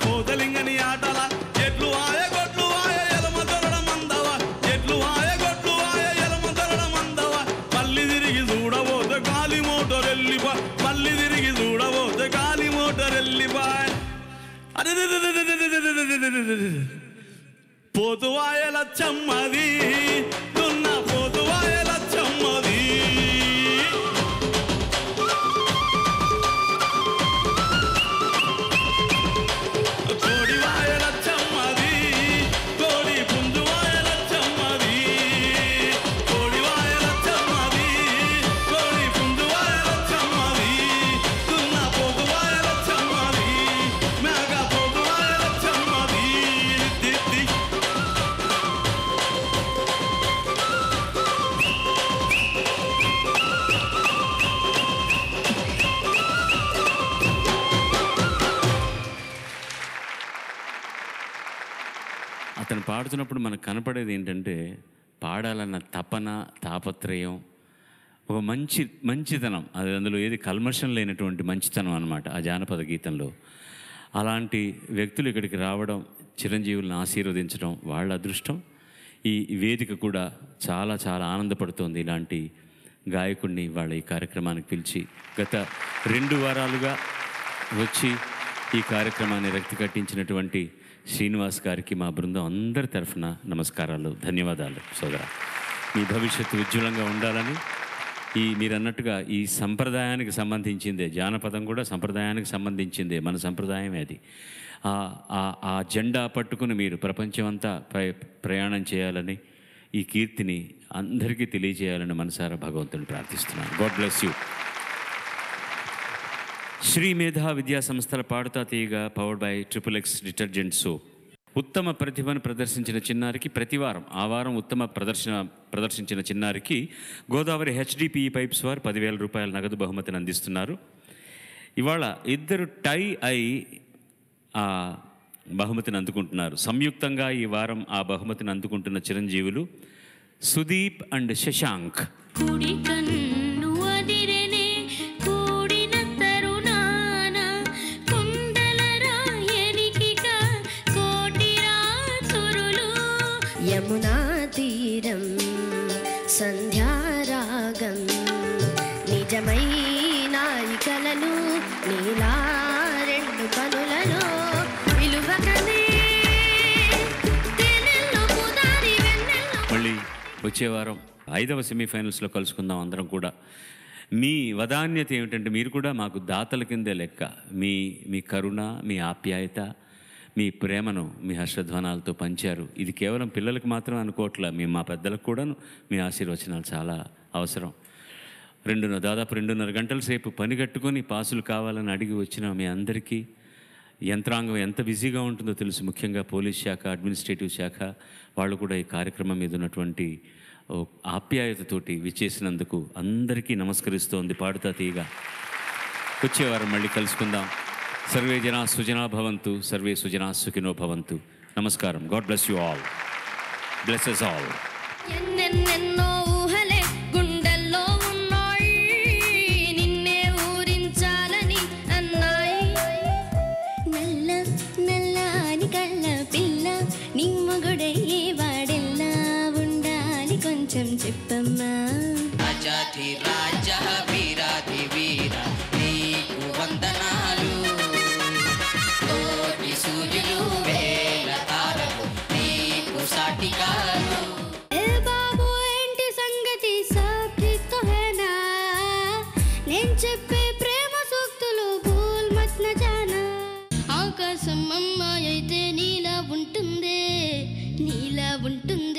పోతలింగని ఆటల ఎట్లు ఆయ గొడ్లు ఆయ ఎలమ దొరడ మందవ ఎట్లు ఆయ గొడ్లు ఆయ ఎలమ దొరడ మందవ మళ్ళీ తిరిగి చూడబోతే గాలి మోటార్ వెళ్ళిపా మళ్ళీ తిరిగి చూడబోతే గాలి మోటార్ వెళ్ళిపా అరే పోతువాయ లచ్చమ్మది దున్న పోతువాయ లచ్చమ్మది అతను పాడుతున్నప్పుడు మనకు కనపడేది ఏంటంటే పాడాలన్న తపన తాపత్రయం ఒక మంచితనం అది అందులో ఏది కల్మషం లేనటువంటి మంచితనం అన్నమాట ఆ జానపద గీతంలో. అలాంటి వ్యక్తులు ఇక్కడికి రావడం, చిరంజీవులను ఆశీర్వదించడం వాళ్ళ అదృష్టం. ఈ వేదిక కూడా చాలా చాలా ఆనందపడుతోంది ఇలాంటి గాయకుడిని వాళ్ళ ఈ కార్యక్రమానికి పిలిచి. గత 2 వారాలుగా వచ్చి ఈ కార్యక్రమాన్ని రక్తి కట్టించినటువంటి శ్రీనివాస్ గారికి మా బృందం అందరి తరఫున నమస్కారాలు, ధన్యవాదాలు. సోదరా, మీ భవిష్యత్తు ఉజ్వలంగా ఉండాలని. మీరు అన్నట్టుగా ఈ సంప్రదాయానికి సంబంధించిందే, జానపదం కూడా సంప్రదాయానికి సంబంధించిందే, మన సంప్రదాయమే అది. ఆ జెండా పట్టుకుని మీరు ప్రపంచమంతా ప్రయాణం చేయాలని, ఈ కీర్తిని అందరికీ తెలియజేయాలని మనసారా భగవంతుని ప్రార్థిస్తున్నాను. God bless you. శ్రీ మేధా విద్యా సంస్థల పాడుతా తీయగా powered by XXX detergent soap. ఉత్తమ ప్రతిభను ప్రదర్శించిన చిన్నారికి ప్రతివారం ఆ వారం ఉత్తమ ప్రదర్శించిన చిన్నారికి గోదావరి HDPE పైప్స్ వారు 10,000 రూపాయల నగదు బహుమతిని అందిస్తున్నారు. ఇవాళ 2 టై అయి ఆ బహుమతిని అందుకుంటున్నారు. సంయుక్తంగా ఈ వారం ఆ బహుమతిని అందుకుంటున్న చిరంజీవులు సుదీప్ అండ్ శశాంక్. యమునా తీరం సంధ్యారాగం నిజమైన కలలు నీలా 2 కనులలో విలువకనే మళ్ళీ వచ్చే వారం 5వ సెమీఫైనల్స్లో కలుసుకుందాం అందరం కూడా. మీ వదాన్యత ఏమిటంటే మీరు కూడా మాకు దాతల కిందే లెక్క. మీ కరుణ, మీ ఆప్యాయత, మీ ప్రేమను మీ హర్షధ్వానాలతో పంచారు. ఇది కేవలం పిల్లలకు మాత్రం అనుకోవట్లా, మా పెద్దలకు కూడాను మీ ఆశీర్వచనాలు చాలా అవసరం. దాదాపు 2.5 గంటల సేపు పని కట్టుకొని పాసులు కావాలని అడిగి వచ్చిన మీ అందరికీ యంత్రాంగం ఎంత బిజీగా ఉంటుందో తెలుసు. ముఖ్యంగా పోలీస్ శాఖ, అడ్మినిస్ట్రేటివ్ శాఖ వాళ్ళు కూడా ఈ కార్యక్రమం మీద ఉన్నటువంటి ఆప్యాయతతోటి విచ్చేసినందుకు అందరికీ నమస్కరిస్తోంది పాడుతా తీయగా. వచ్చేవారం మళ్ళీ కలుసుకుందాం. సర్వే జనా సుజనా భవంతు, సర్వే సుజనా సుఖినో భవంతు. నమస్కారం. God bless you all. Bless us all. ఎన్నెన్నెన్నో ఊహలే గుండెల్లో ఉన్నాయి, నిన్నే ఊరించాలని అన్నాయి. నల్ల నల్లాని కళ్ళ పిల్ల నీ మొగుడయ్యే వాడెల్లా ఉండాలి కొంచెం చెప్పమ్మా. రాజాధి రాజా వీరాధి వీర నీకు వందనాలు. కోటి సూర్యులు వేల తారలు నీకు సాటికాలు. ఏ బాబు ఏంటి సంగతి సాక్షితో హేనా, నేను చెప్పే ప్రేమ సూక్తులు భూల్ మత్ న జానా. ఉంటుంది